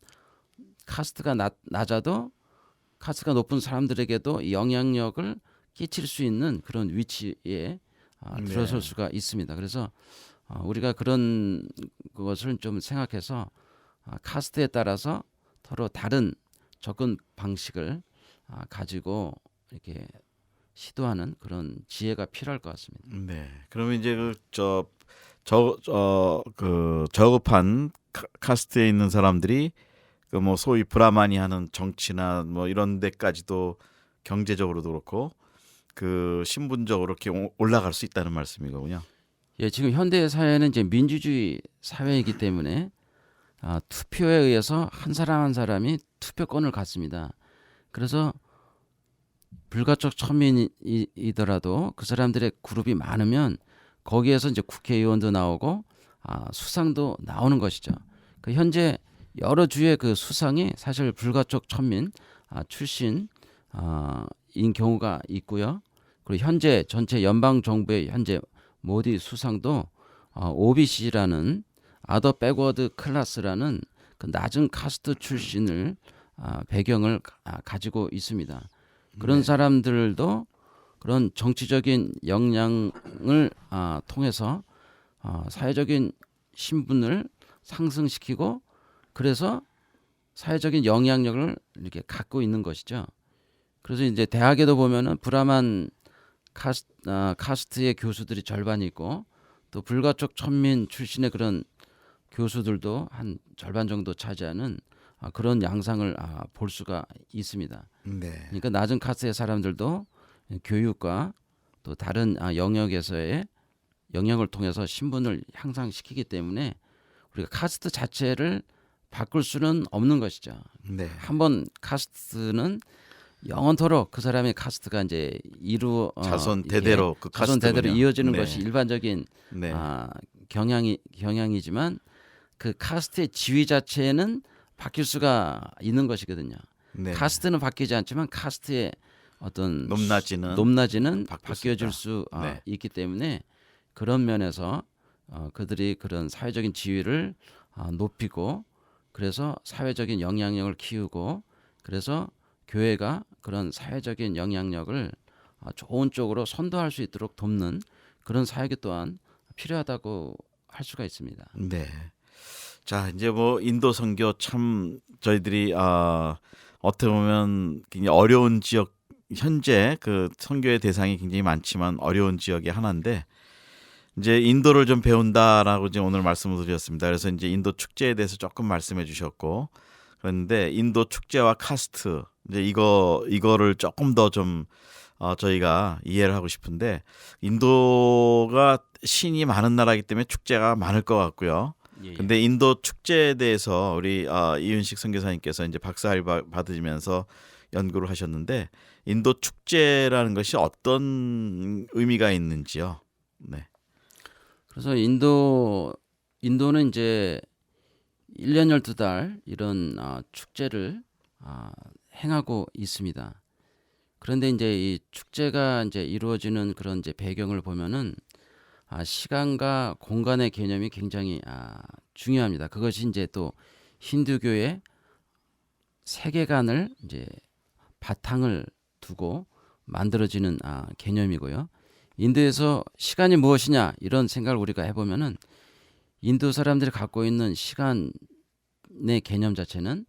카스트가 낮아도 카스트가 높은 사람들에게도 영향력을 끼칠 수 있는 그런 위치에 들어설 수가 있습니다. 그래서 우리가 그런 것을 좀 생각해서 카스트에 따라서 서로 다른 접근 방식을 가지고 이렇게 시도하는 그런 지혜가 필요할 것 같습니다. 네. 그러면 이제 그 저급한 카스트에 있는 사람들이 그 뭐 소위 브라만이 하는 정치나 뭐 이런 데까지도 경제적으로도 그렇고 그 신분적으로 이렇게 올라갈 수 있다는 말씀이거든요. 예, 지금 현대 사회는 이제 민주주의 사회이기 때문에 투표에 의해서 한 사람 한 사람이 투표권을 갖습니다. 그래서 불가촉 천민이더라도 그 사람들의 그룹이 많으면 거기에서 이제 국회의원도 나오고 수상도 나오는 것이죠. 그 현재 여러 주의 그 수상이 사실 불가촉 천민 출신인 경우가 있고요. 그리고 현재 전체 연방 정부의 현재 모디 수상도 OBC라는 아더 백워드 클래스라는 그 낮은 카스트 출신을 배경을 가지고 있습니다. 그런 네. 사람들도 그런 정치적인 역량을 통해서 사회적인 신분을 상승시키고 그래서 사회적인 영향력을 이렇게 갖고 있는 것이죠. 그래서 이제 대학에도 보면은 브라만 카스트의 교수들이 절반 있고 또 불가촉 천민 출신의 그런 교수들도 한 절반 정도 차지하는 그런 양상을 볼 수가 있습니다. 네. 그러니까 낮은 카스트의 사람들도 교육과 또 다른 영역에서의 영역을 통해서 신분을 향상시키기 때문에 우리가 카스트 자체를 바꿀 수는 없는 것이죠. 네. 한번 카스트는 영원토록 그 사람의 카스트가 이제 자손 대대로 그 자손 대대로 카스트군요. 이어지는 네. 것이 일반적인 네. 경향이지만 그 카스트의 지위 자체는 바뀔 수가 있는 것이거든요. 네. 카스트는 바뀌지 않지만 카스트의 어떤 높낮이는 바뀌어질 수 네. 있기 때문에 그런 면에서 그들이 그런 사회적인 지위를 높이고 그래서 사회적인 영향력을 키우고 그래서 교회가 그런 사회적인 영향력을 좋은 쪽으로 선도할 수 있도록 돕는 그런 사역이 또한 필요하다고 할 수가 있습니다. 네. 자, 이제 뭐 인도 선교 참 저희들이 어떻게 보면 굉장히 어려운 지역 현재 그 선교의 대상이 굉장히 많지만 어려운 지역이 하나인데 이제 인도를 좀 배운다라고 이제 오늘 말씀을 드렸습니다. 그래서 이제 인도 축제에 대해서 조금 말씀해 주셨고 그런데 인도 축제와 카스트 이제 이거를 조금 더 좀 저희가 이해를 하고 싶은데 인도가 신이 많은 나라이기 때문에 축제가 많을 것 같고요. 예, 예. 근데 인도 축제에 대해서 우리 이윤식 선교사님께서 이제 박사를 받으시면서 연구를 하셨는데 인도 축제라는 것이 어떤 의미가 있는지요? 네. 그래서 인도는 이제 1년 12달 이런 축제를 행하고 있습니다. 그런데 이제 이 축제가 이제 이루어지는 그런 이제 배경을 보면은 시간과 공간의 개념이 굉장히 중요합니다. 그것이 이제 또 힌두교의 세계관을 이제 바탕을 두고 만들어지는 개념이고요. 인도에서 시간이 무엇이냐 이런 생각을 우리가 해보면은 인도 사람들이 갖고 있는 시간의 개념 자체는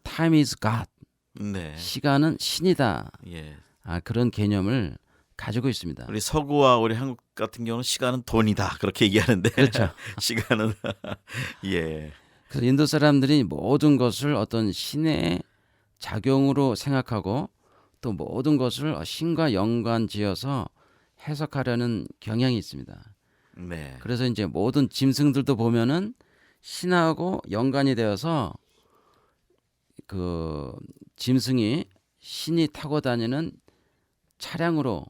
time is God, 네. 시간은 신이다. 예. 그런 개념을 가지고 있습니다. 우리 서구와 우리 한국 같은 경우는 시간은 돈이다 그렇게 얘기하는데 그렇죠. 시간은 예. 그래서 인도 사람들이 모든 것을 어떤 신의 작용으로 생각하고 또 모든 것을 신과 연관지어서 해석하려는 경향이 있습니다. 네. 그래서 이제 모든 짐승들도 보면은 신하고 연관이 되어서 그 짐승이 신이 타고 다니는 차량으로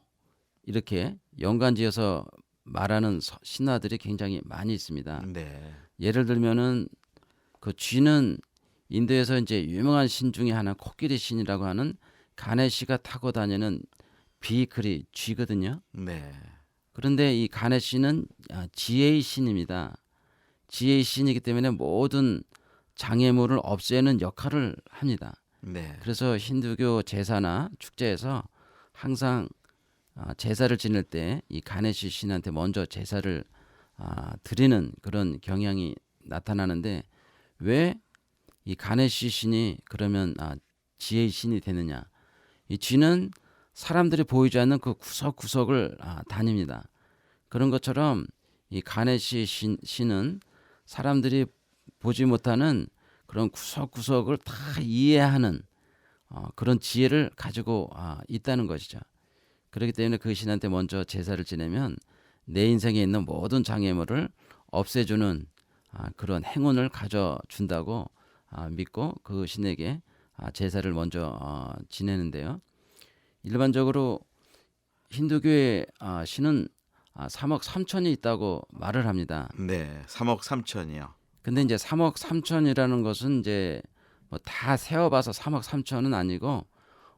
이렇게 연관지어서 말하는 신화들이 굉장히 많이 있습니다. 네. 예를 들면은 그 쥐는 인도에서 이제 유명한 신 중에 하나 코끼리 신이라고 하는 가네시가 타고 다니는 비글이 쥐거든요. 네. 그런데 이 가네시는 지혜의 신입니다. 지혜의 신이기 때문에 모든 장애물을 없애는 역할을 합니다. 네. 그래서 힌두교 제사나 축제에서 항상 제사를 지낼 때 이 가네시 신한테 먼저 제사를 드리는 그런 경향이 나타나는데 왜 이 가네시 신이 그러면 지혜의 신이 되느냐? 이 쥐는 사람들이 보이지 않는 그 구석구석을 다닙니다. 그런 것처럼 이 가네시 신은 사람들이 보지 못하는 그런 구석구석을 다 이해하는 그런 지혜를 가지고 있다는 것이죠. 그렇기 때문에 그 신한테 먼저 제사를 지내면 내 인생에 있는 모든 장애물을 없애주는 그런 행운을 가져준다고 믿고 그 신에게 제사를 먼저 지내는데요. 일반적으로 힌두교의 신은 3억 3천이 있다고 말을 합니다. 네, 3억 3천이요. 근데 이제 3억 3천이라는 것은 이제 뭐 다 세어봐서 3억 3천은 아니고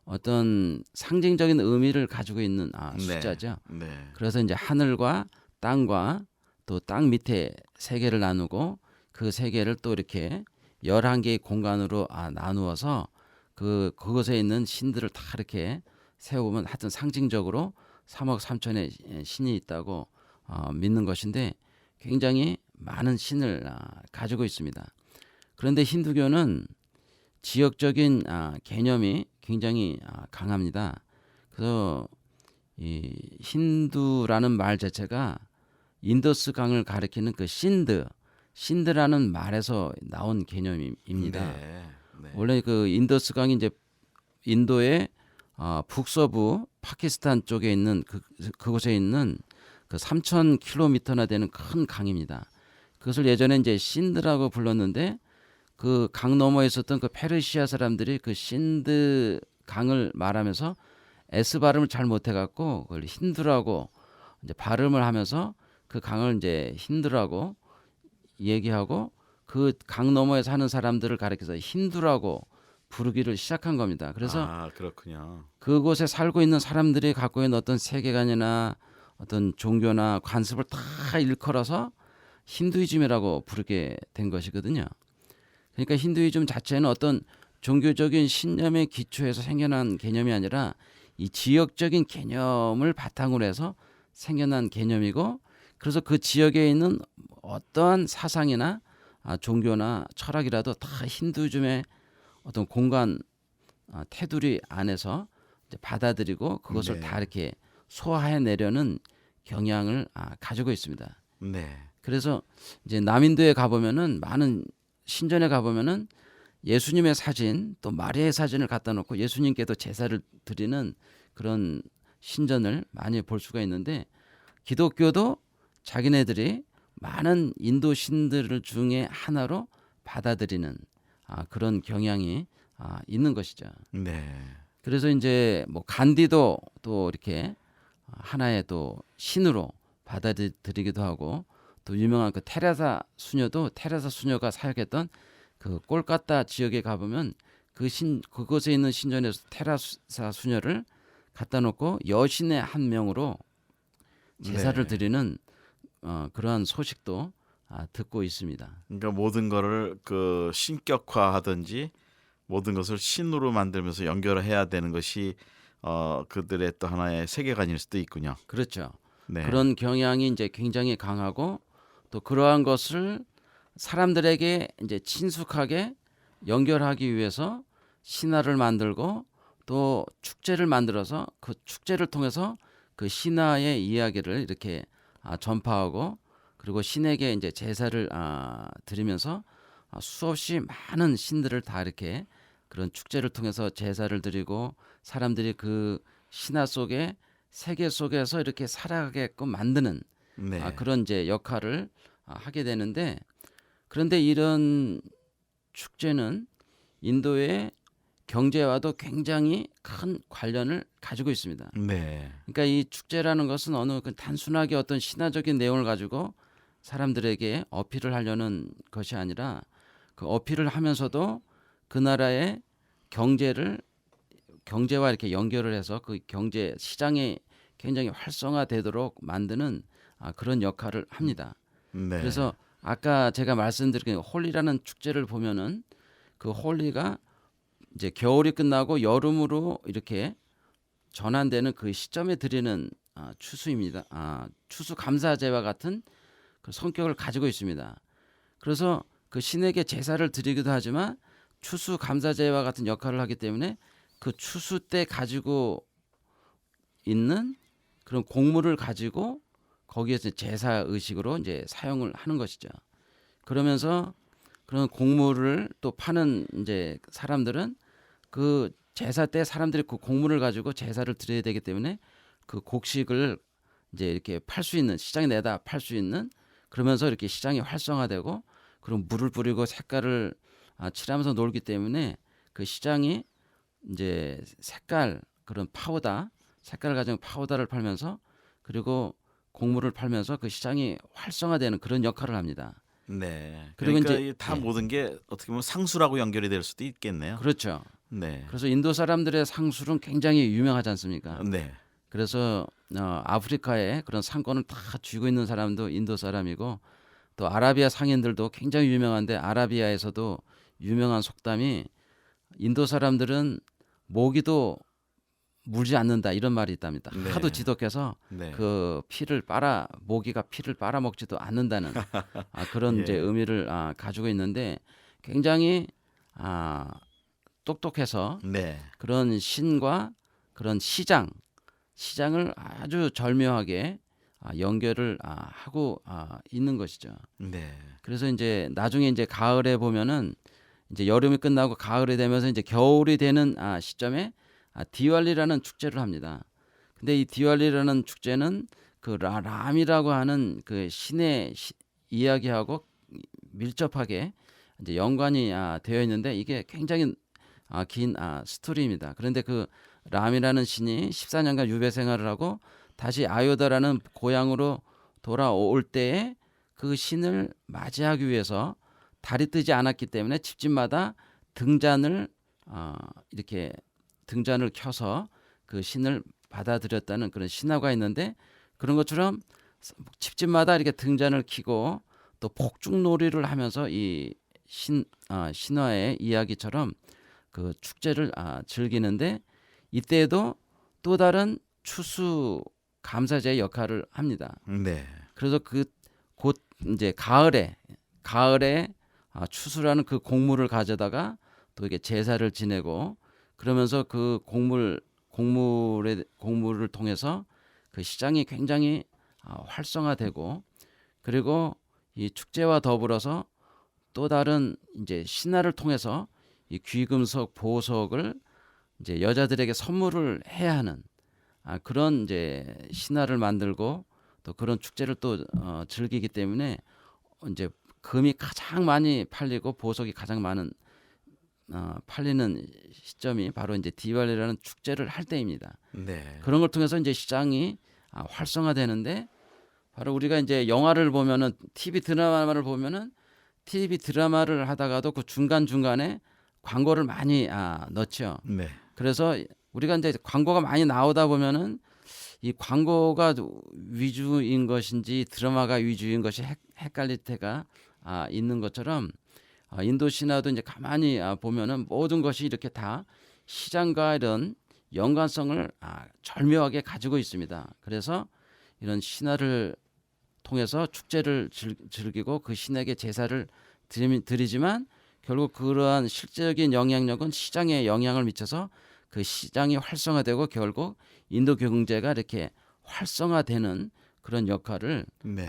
어떤 상징적인 의미를 가지고 있는 숫자죠. 네. 그래서 이제 하늘과 땅과 또 땅 밑에 세 개를 나누고 그 세 개를 또 이렇게 11개의 공간으로 나누어서 그곳에 있는 신들을 다 이렇게 세워보면 하여튼 상징적으로 3억 3천의 신이 있다고 믿는 것인데 굉장히 많은 신을 가지고 있습니다. 그런데 힌두교는 지역적인 개념이 굉장히 강합니다. 그래서 이 힌두라는 말 자체가 인더스 강을 가리키는 그 신드라는 말에서 나온 개념입니다. 네. 원래 그 인더스 강이 이제 인도의 북서부 파키스탄 쪽에 있는 그곳에 있는 그 3,000km나 되는 큰 강입니다. 그것을 예전에 이제 신드라고 불렀는데 그 강 너머에 있었던 그 페르시아 사람들이 그 신드 강을 말하면서 S 발음을 잘 못해갖고 그걸 힌두라고 이제 발음을 하면서 그 강을 이제 힌두라고 얘기하고 그 강 너머에 사는 사람들을 가리켜서 힌두라고 부르기를 시작한 겁니다. 그래서 그렇군요. 그곳에 살고 있는 사람들이 갖고 있는 어떤 세계관이나 어떤 종교나 관습을 다 일컬어서 힌두이즘이라고 부르게 된 것이거든요. 그러니까 힌두이즘 자체는 어떤 종교적인 신념의 기초에서 생겨난 개념이 아니라 이 지역적인 개념을 바탕으로 해서 생겨난 개념이고 그래서 그 지역에 있는 어떠한 사상이나 종교나 철학이라도 다 힌두이즘의 어떤 공간 테두리 안에서 이제 받아들이고 그것을 네. 다 이렇게 소화해내려는 경향을 가지고 있습니다. 네. 그래서 이제 남인도에 가보면은 많은 신전에 가보면은 예수님의 사진 또 마리아의 사진을 갖다 놓고 예수님께도 제사를 드리는 그런 신전을 많이 볼 수가 있는데 기독교도 자기네들이 많은 인도 신들 중에 하나로 받아들이는 그런 경향이 있는 것이죠. 네. 그래서 이제 뭐 간디도 또 이렇게 하나의 또 신으로 받아들이기도 하고 또 유명한 그 테레사 수녀가 사역했던 그 꼴까타 지역에 가보면 그곳에 있는 신전에서 테레사 수녀를 갖다 놓고 여신의 한 명으로 제사를 네. 드리는 그러한 소식도 듣고 있습니다. 그러니까 모든 거를 그 신격화하든지 모든 것을 신으로 만들면서 연결을 해야 되는 것이 그들의 또 하나의 세계관일 수도 있군요. 그렇죠. 네. 그런 경향이 이제 굉장히 강하고 또 그러한 것을 사람들에게 이제 친숙하게 연결하기 위해서 신화를 만들고 또 축제를 만들어서 그 축제를 통해서 그 신화의 이야기를 이렇게 전파하고 그리고 신에게 이제 제사를 드리면서 수없이 많은 신들을 다 이렇게 그런 축제를 통해서 제사를 드리고 사람들이 그 신화 속에 세계 속에서 이렇게 살아가게끔 만드는 네. 그런 이제 역할을 하게 되는데 그런데 이런 축제는 인도의 경제와도 굉장히 큰 관련을 가지고 있습니다. 네. 그러니까 이 축제라는 것은 어느 단순하게 어떤 신화적인 내용을 가지고 사람들에게 어필을 하려는 것이 아니라 그 어필을 하면서도 그 나라의 경제와 이렇게 연결을 해서 그 경제 시장이 굉장히 활성화되도록 만드는 그런 역할을 합니다. 네. 그래서 아까 제가 말씀드린 홀리라는 축제를 보면은 그 홀리가 이제 겨울이 끝나고 여름으로 이렇게 전환되는 그 시점에 드리는 추수입니다. 추수 감사제와 같은 그 성격을 가지고 있습니다. 그래서 그 신에게 제사를 드리기도 하지만 추수 감사제와 같은 역할을 하기 때문에 그 추수 때 가지고 있는 그런 곡물을 가지고 거기에서 제사 의식으로 이제 사용을 하는 것이죠. 그러면서 그런 곡물을 또 파는 이제 사람들은 그 제사 때 사람들이 그 곡물을 가지고 제사를 드려야 되기 때문에 그 곡식을 이제 이렇게 팔 수 있는 시장에 내다 팔 수 있는 그러면서 이렇게 시장이 활성화되고 그런 물을 뿌리고 색깔을 칠하면서 놀기 때문에 그 시장이 이제 색깔 그런 파우더 색깔을 가진 파우더를 팔면서 그리고 곡물을 팔면서 그 시장이 활성화되는 그런 역할을 합니다. 네. 그리고 그러니까 이제 이다 모든 게 어떻게 보면 상수라고 연결이 될 수도 있겠네요. 그렇죠. 네. 그래서 인도 사람들의 상술은 굉장히 유명하지 않습니까? 네. 그래서 아프리카에 그런 상권을 다 쥐고 있는 사람도 인도 사람이고 또 아라비아 상인들도 굉장히 유명한데 아라비아에서도 유명한 속담이 인도 사람들은 모기도 물지 않는다 이런 말이 있답니다. 네. 하도 지독해서 네. 그 모기가 피를 빨아먹지도 않는다는 그런 이제 예. 의미를 가지고 있는데 굉장히 똑똑해서 네. 그런 신과 그런 시장을 아주 절묘하게 연결을 하고 있는 것이죠. 네. 그래서 이제 나중에 이제 가을에 보면은 이제 여름이 끝나고 가을이 되면서 이제 겨울이 되는 시점에 디왈리라는 축제를 합니다. 근데 이 디왈리라는 축제는 그 람이라고 하는 그 신의 이야기하고 밀접하게 이제 연관이 되어 있는데 이게 굉장히 긴 스토리입니다. 그런데 그 람이라는 신이 14년간 유배 생활을 하고 다시 아요다라는 고향으로 돌아올 때에 그 신을 맞이하기 위해서 달이 뜨지 않았기 때문에 집집마다 등잔을 이렇게 등잔을 켜서 그 신을 받아들였다는 그런 신화가 있는데 그런 것처럼 집집마다 이렇게 등잔을 켜고 또 폭죽놀이를 하면서 이 신화의 이야기처럼 그 축제를 즐기는데 이때에도 또 다른 추수 감사제의 역할을 합니다. 네. 그래서 그 곧 이제 가을에 추수라는 그 곡물을 가져다가 또 이게 제사를 지내고 그러면서 그 곡물을 통해서 그 시장이 굉장히 활성화되고 그리고 이 축제와 더불어서 또 다른 이제 신화를 통해서 이 귀금속, 보석을 이제 여자들에게 선물을 해야 하는 그런 이제 신화를 만들고 또 그런 축제를 또 즐기기 때문에 이제 금이 가장 많이 팔리고 보석이 가장 많은 팔리는 시점이 바로 이제 디왈리라는 축제를 할 때입니다. 네. 그런 걸 통해서 이제 시장이 활성화되는데 바로 우리가 이제 영화를 보면은 TV 드라마를 하다가도 그 중간중간에 광고를 많이 넣죠. 네. 그래서 우리가 이제 광고가 많이 나오다 보면은 이 광고가 위주인 것인지 드라마가 위주인 것이 헷갈릴 때가 있는 것처럼 인도 신화도 이제 가만히 보면은 모든 것이 이렇게 다 시장과 이런 연관성을 절묘하게 가지고 있습니다. 그래서 이런 신화를 통해서 축제를 즐기고 그 신에게 제사를 드리지만 결국 그러한 실제적인 영향력은 시장에 영향을 미쳐서 그 시장이 활성화되고 결국 인도 경제가 이렇게 활성화되는 그런 역할을 네.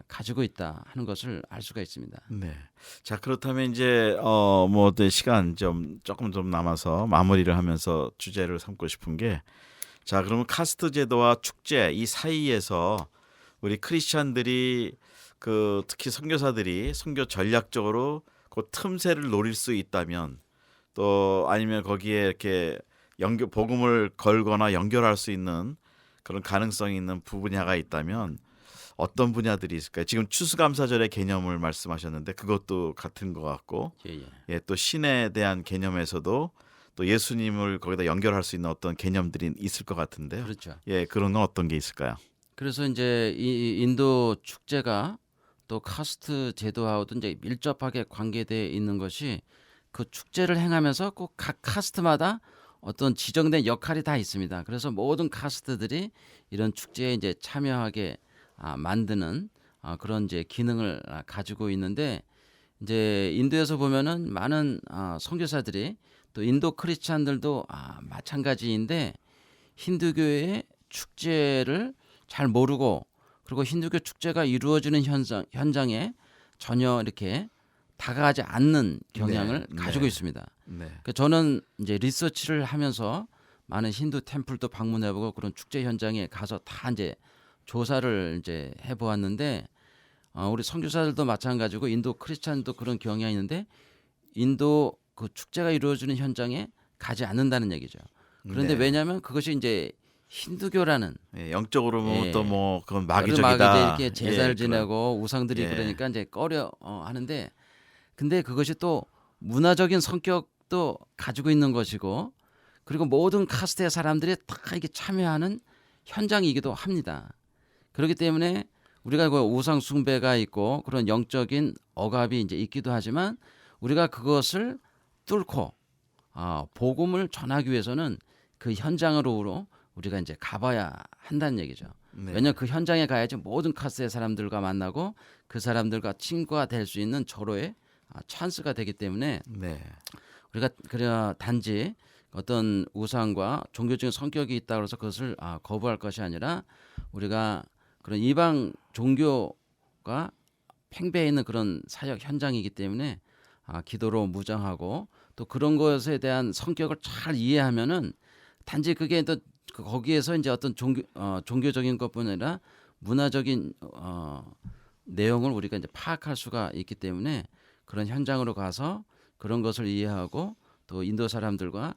가지고 있다 하는 것을 알 수가 있습니다. 네. 자, 그렇다면 이제 뭐 시간 조금 남아서 마무리를 하면서 주제를 삼고 싶은 게 자, 그러면 카스트 제도와 축제 이 사이에서 우리 크리스천들이 그 특히 선교사들이 선교 전략적으로 그 틈새를 노릴 수 있다면 또 아니면 거기에 이렇게 복음을 걸거나 연결할 수 있는 그런 가능성이 있는 분야가 있다면 어떤 분야들이 있을까요? 지금 추수감사절의 개념을 말씀하셨는데 그것도 같은 것 같고 예, 또 신에 대한 개념에서도 또 예수님을 거기다 연결할 수 있는 어떤 개념들이 있을 것 같은데요. 그렇죠. 예, 그런 건 어떤 게 있을까요? 그래서 이제 이 인도 축제가 또 카스트 제도하고도 이제 밀접하게 관계되어 있는 것이 그 축제를 행하면서 꼭 각 카스트마다 어떤 지정된 역할이 다 있습니다. 그래서 모든 카스트들이 이런 축제에 이제 참여하게 만드는 그런 이제 기능을 가지고 있는데 이제 인도에서 보면은 많은 선교사들이 또 인도 크리스찬들도 마찬가지인데 힌두교의 축제를 잘 모르고 그리고 힌두교 축제가 이루어지는 현장에 전혀 이렇게 다가가지 않는 경향을 네, 가지고 네. 있습니다. 네. 그 저는 이제 리서치를 하면서 많은 힌두 템플도 방문해보고 그런 축제 현장에 가서 다 이제 조사를 이제 해보았는데 우리 선교사들도 마찬가지고 인도 크리스찬도 그런 경향이 있는데 인도 그 축제가 이루어지는 현장에 가지 않는다는 얘기죠. 그런데 네. 왜냐하면 그것이 이제 힌두교라는 예, 영적으로 예. 또 뭐 그건 막 마귀적이다. 이제 이렇게 제사를 예, 지내고 우상들이 예. 그러니까 이제 꺼려 하는데 근데 그것이 또 문화적인 성격도 가지고 있는 것이고 그리고 모든 카스트의 사람들이 다 이게 참여하는 현장이기도 합니다. 그렇기 때문에 우리가 그 우상 숭배가 있고 그런 영적인 억압이 이제 있기도 하지만 우리가 그것을 뚫고 복음을 전하기 위해서는 그 현장으로 우리가 이제 가봐야 한다는 얘기죠. 네. 왜냐하면 그 현장에 가야지 모든 카스트의 사람들과 만나고 그 사람들과 친구가 될 수 있는 절호의 찬스가 되기 때문에 네. 우리가 그래야 단지 어떤 우상과 종교적인 성격이 있다고 해서 그것을 거부할 것이 아니라 우리가 그런 이방 종교가 팽배해 있는 그런 사역 현장이기 때문에 기도로 무장하고 또 그런 것에 대한 성격을 잘 이해하면은 단지 그게 또 거기에서 이제 어떤 종교적인 것뿐 아니라 문화적인 내용을 우리가 이제 파악할 수가 있기 때문에 그런 현장으로 가서 그런 것을 이해하고 또 인도 사람들과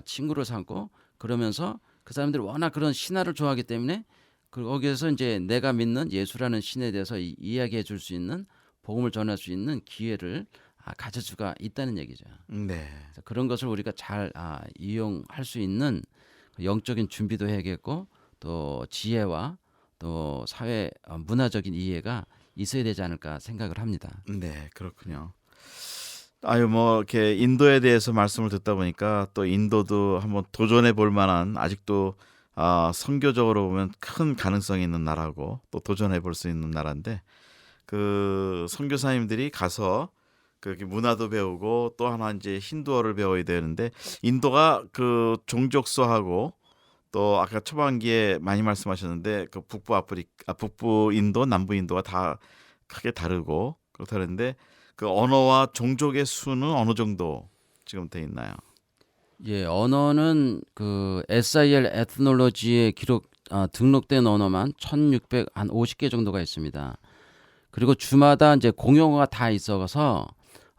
친구를 삼고 그러면서 그 사람들이 워낙 그런 신화를 좋아하기 때문에 거기에서 이제 내가 믿는 예수라는 신에 대해서 이야기해 줄 수 있는 복음을 전할 수 있는 기회를 가질 수가 있다는 얘기죠. 네. 그래서 그런 것을 우리가 잘 이용할 수 있는 영적인 준비도 해야겠고 또 지혜와 또 사회 문화적인 이해가 있어야 되지 않을까 생각을 합니다. 네, 그렇군요. 아유 뭐 이렇게 인도에 대해서 말씀을 듣다 보니까 또 인도도 한번 도전해 볼 만한 아직도 선교적으로 보면 큰 가능성이 있는 나라고 또 도전해 볼 수 있는 나라인데 그 선교사님들이 가서 그 문화도 배우고 또 하나 이제 힌두어를 배워야 되는데 인도가 그 종족수하고 또 아까 초반기에 많이 말씀하셨는데 그 북부 인도, 남부 인도가 다 크게 다르고 그렇다는데 그 언어와 종족의 수는 어느 정도 지금 돼 있나요? 예, 언어는 그 SIL 에트놀로지에 등록된 언어만 1,650개 정도가 있습니다. 그리고 주마다 이제 공용어가 다 있어서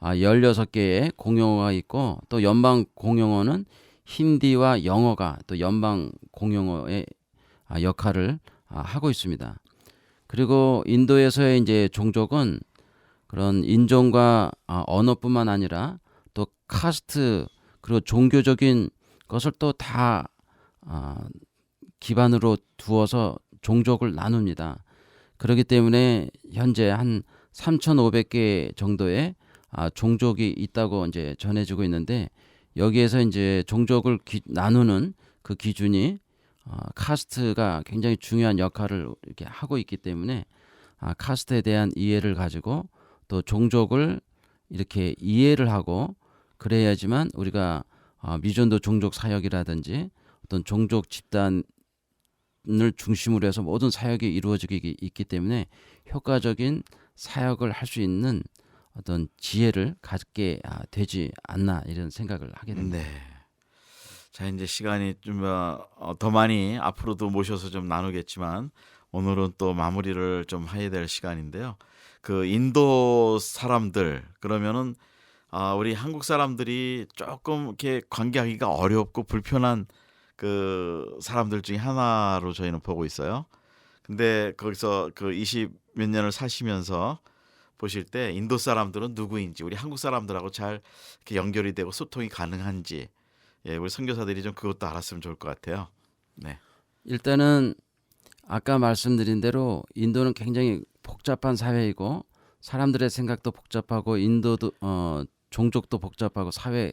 16개의 공용어가 있고 또 연방 공용어는 힌디와 영어가 또 연방 공용어의 역할을 하고 있습니다. 그리고 인도에서의 이제 종족은 그런 인종과 언어뿐만 아니라 또 카스트 그리고 종교적인 것을 또 다 기반으로 두어서 종족을 나눕니다. 그렇기 때문에 현재 한 3,500개 정도의 종족이 있다고 이제 전해지고 있는데 여기에서 이제 종족을 나누는 그 기준이 카스트가 굉장히 중요한 역할을 이렇게 하고 있기 때문에 카스트에 대한 이해를 가지고 또 종족을 이렇게 이해를 하고 그래야지만 우리가 미전도 종족 사역이라든지 어떤 종족 집단을 중심으로 해서 모든 사역이 이루어지고 있기 때문에 효과적인 사역을 할 수 있는 어떤 지혜를 갖게 되지 않나 이런 생각을 하게 됩니다. 네. 자 이제 시간이 좀 더 많이 앞으로도 모셔서 좀 나누겠지만 오늘은 또 마무리를 좀 해야 될 시간인데요. 그 인도 사람들 그러면은 우리 한국 사람들이 조금 이렇게 관계하기가 어렵고 불편한 그 사람들 중에 하나로 저희는 보고 있어요. 근데 거기서 그 20 몇 년을 사시면서 보실 때 인도 사람들은 누구인지 우리 한국 사람들하고 잘 이렇게 연결이 되고 소통이 가능한지 우리 선교사들이 좀 그것도 알았으면 좋을 것 같아요. 네. 일단은 아까 말씀드린 대로 인도는 굉장히 복잡한 사회이고 사람들의 생각도 복잡하고 인도도 종족도 복잡하고 사회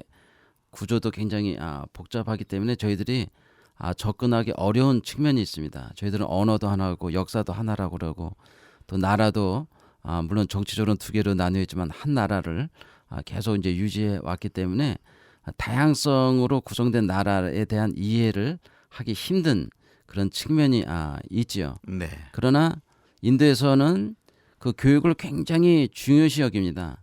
구조도 굉장히 복잡하기 때문에 저희들이 접근하기 어려운 측면이 있습니다. 저희들은 언어도 하나고 역사도 하나라고 그러고 또 나라도 물론 정치적으로는 두 개로 나뉘어 있지만 한 나라를 계속 이제 유지해 왔기 때문에 다양성으로 구성된 나라에 대한 이해를 하기 힘든 그런 측면이 있지요. 네. 그러나 인도에서는 그 교육을 굉장히 중요시 여깁니다.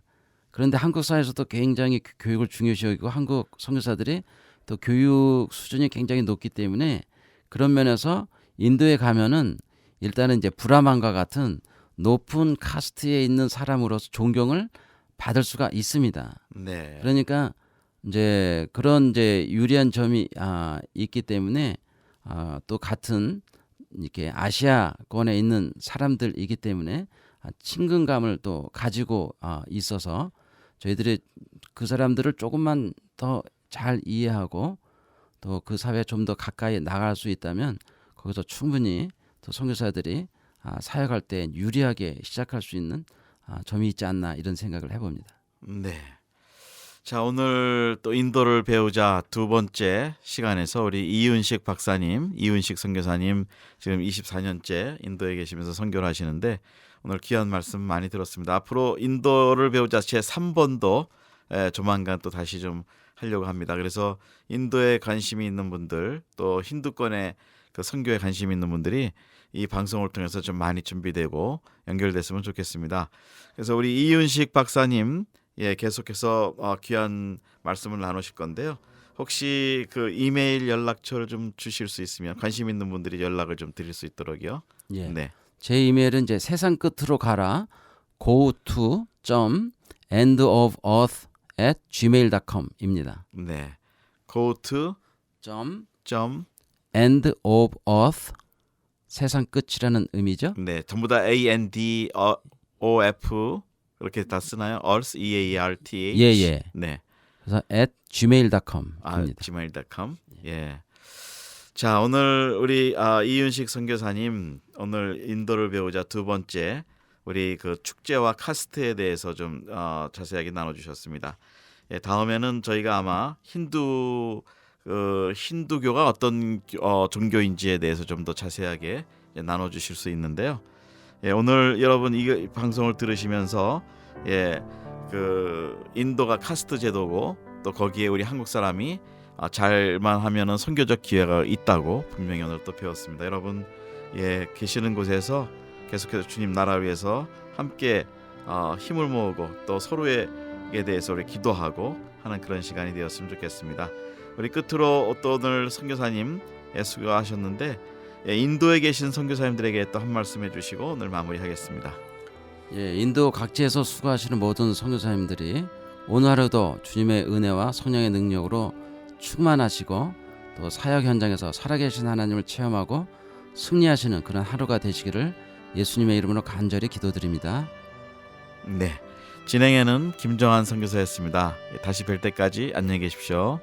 그런데 한국 사회에서도 굉장히 교육을 중요시 여기고 한국 선교사들이 또 교육 수준이 굉장히 높기 때문에 그런 면에서 인도에 가면은 일단은 이제 브라만과 같은 높은 카스트에 있는 사람으로서 존경을 받을 수가 있습니다. 네. 그러니까 이제 그런 이제 유리한 점이 있기 때문에 또 같은 이렇게 아시아권에 있는 사람들이기 때문에 친근감을 또 가지고 있어서 저희들이 그 사람들을 조금만 더 잘 이해하고 또 그 사회에 좀 더 가까이 나갈 수 있다면 거기서 충분히 또 선교사들이 사역할 때 유리하게 시작할 수 있는 점이 있지 않나 이런 생각을 해봅니다. 네. 자, 오늘 또 인도를 배우자 두 번째 시간에서 우리 이윤식 박사님, 이윤식 선교사님 지금 24년째 인도에 계시면서 선교를 하시는데 오늘 귀한 말씀 많이 들었습니다. 앞으로 인도를 배우자 제 3번도 조만간 또 다시 좀 하려고 합니다. 그래서 인도에 관심이 있는 분들 또 힌두권에 그 선교에 관심이 있는 분들이 이 방송을 통해서 좀 많이 준비되고 연결됐으면 좋겠습니다. 그래서 우리 이윤식 박사님 계속해서 귀한 말씀을 나누실 건데요. 혹시 그 이메일 연락처를 좀 주실 수 있으면 관심 있는 분들이 연락을 좀 드릴 수 있도록요. 예. 네. 제 이메일은 이제 세상 끝으로 가라 goto.endofearth@gmail.com입니다. 네. go to end of earth 세상 끝이라는 의미죠. 네, 전부 다 ANDOF 이렇게 다 쓰나요? earth EARTH. 예. 네. 그래서 @gmail.com입니다. gmail.com. 예. 자, 오늘 우리 이윤식 선교사님 오늘 인도를 배우자 두 번째 우리 그 축제와 카스트에 대해서 좀 자세하게 나눠주셨습니다. 예, 다음에는 저희가 아마 힌두교가 어떤 종교인지에 대해서 좀 더 자세하게 나눠주실 수 있는데요. 예, 오늘 여러분 이 방송을 들으시면서 그 인도가 카스트 제도고 또 거기에 우리 한국 사람이 잘만 하면은 선교적 기회가 있다고 분명히 오늘 또 배웠습니다. 여러분 계시는 곳에서 계속해서 주님 나라 위해서 함께 힘을 모으고 또 서로에 대해서 우리 기도하고 하는 그런 시간이 되었으면 좋겠습니다. 우리 끝으로 또 오늘 선교사님 수고하셨는데 인도에 계신 선교사님들에게 또 한 말씀 해주시고 오늘 마무리하겠습니다. 예, 인도 각지에서 수고하시는 모든 선교사님들이 오늘 하루도 주님의 은혜와 성령의 능력으로 충만하시고 또 사역 현장에서 살아계신 하나님을 체험하고 승리하시는 그런 하루가 되시기를 예수님의 이름으로 간절히 기도드립니다. 네, 진행에는 김정한 선교사였습니다. 다시 뵐 때까지 안녕히 계십시오.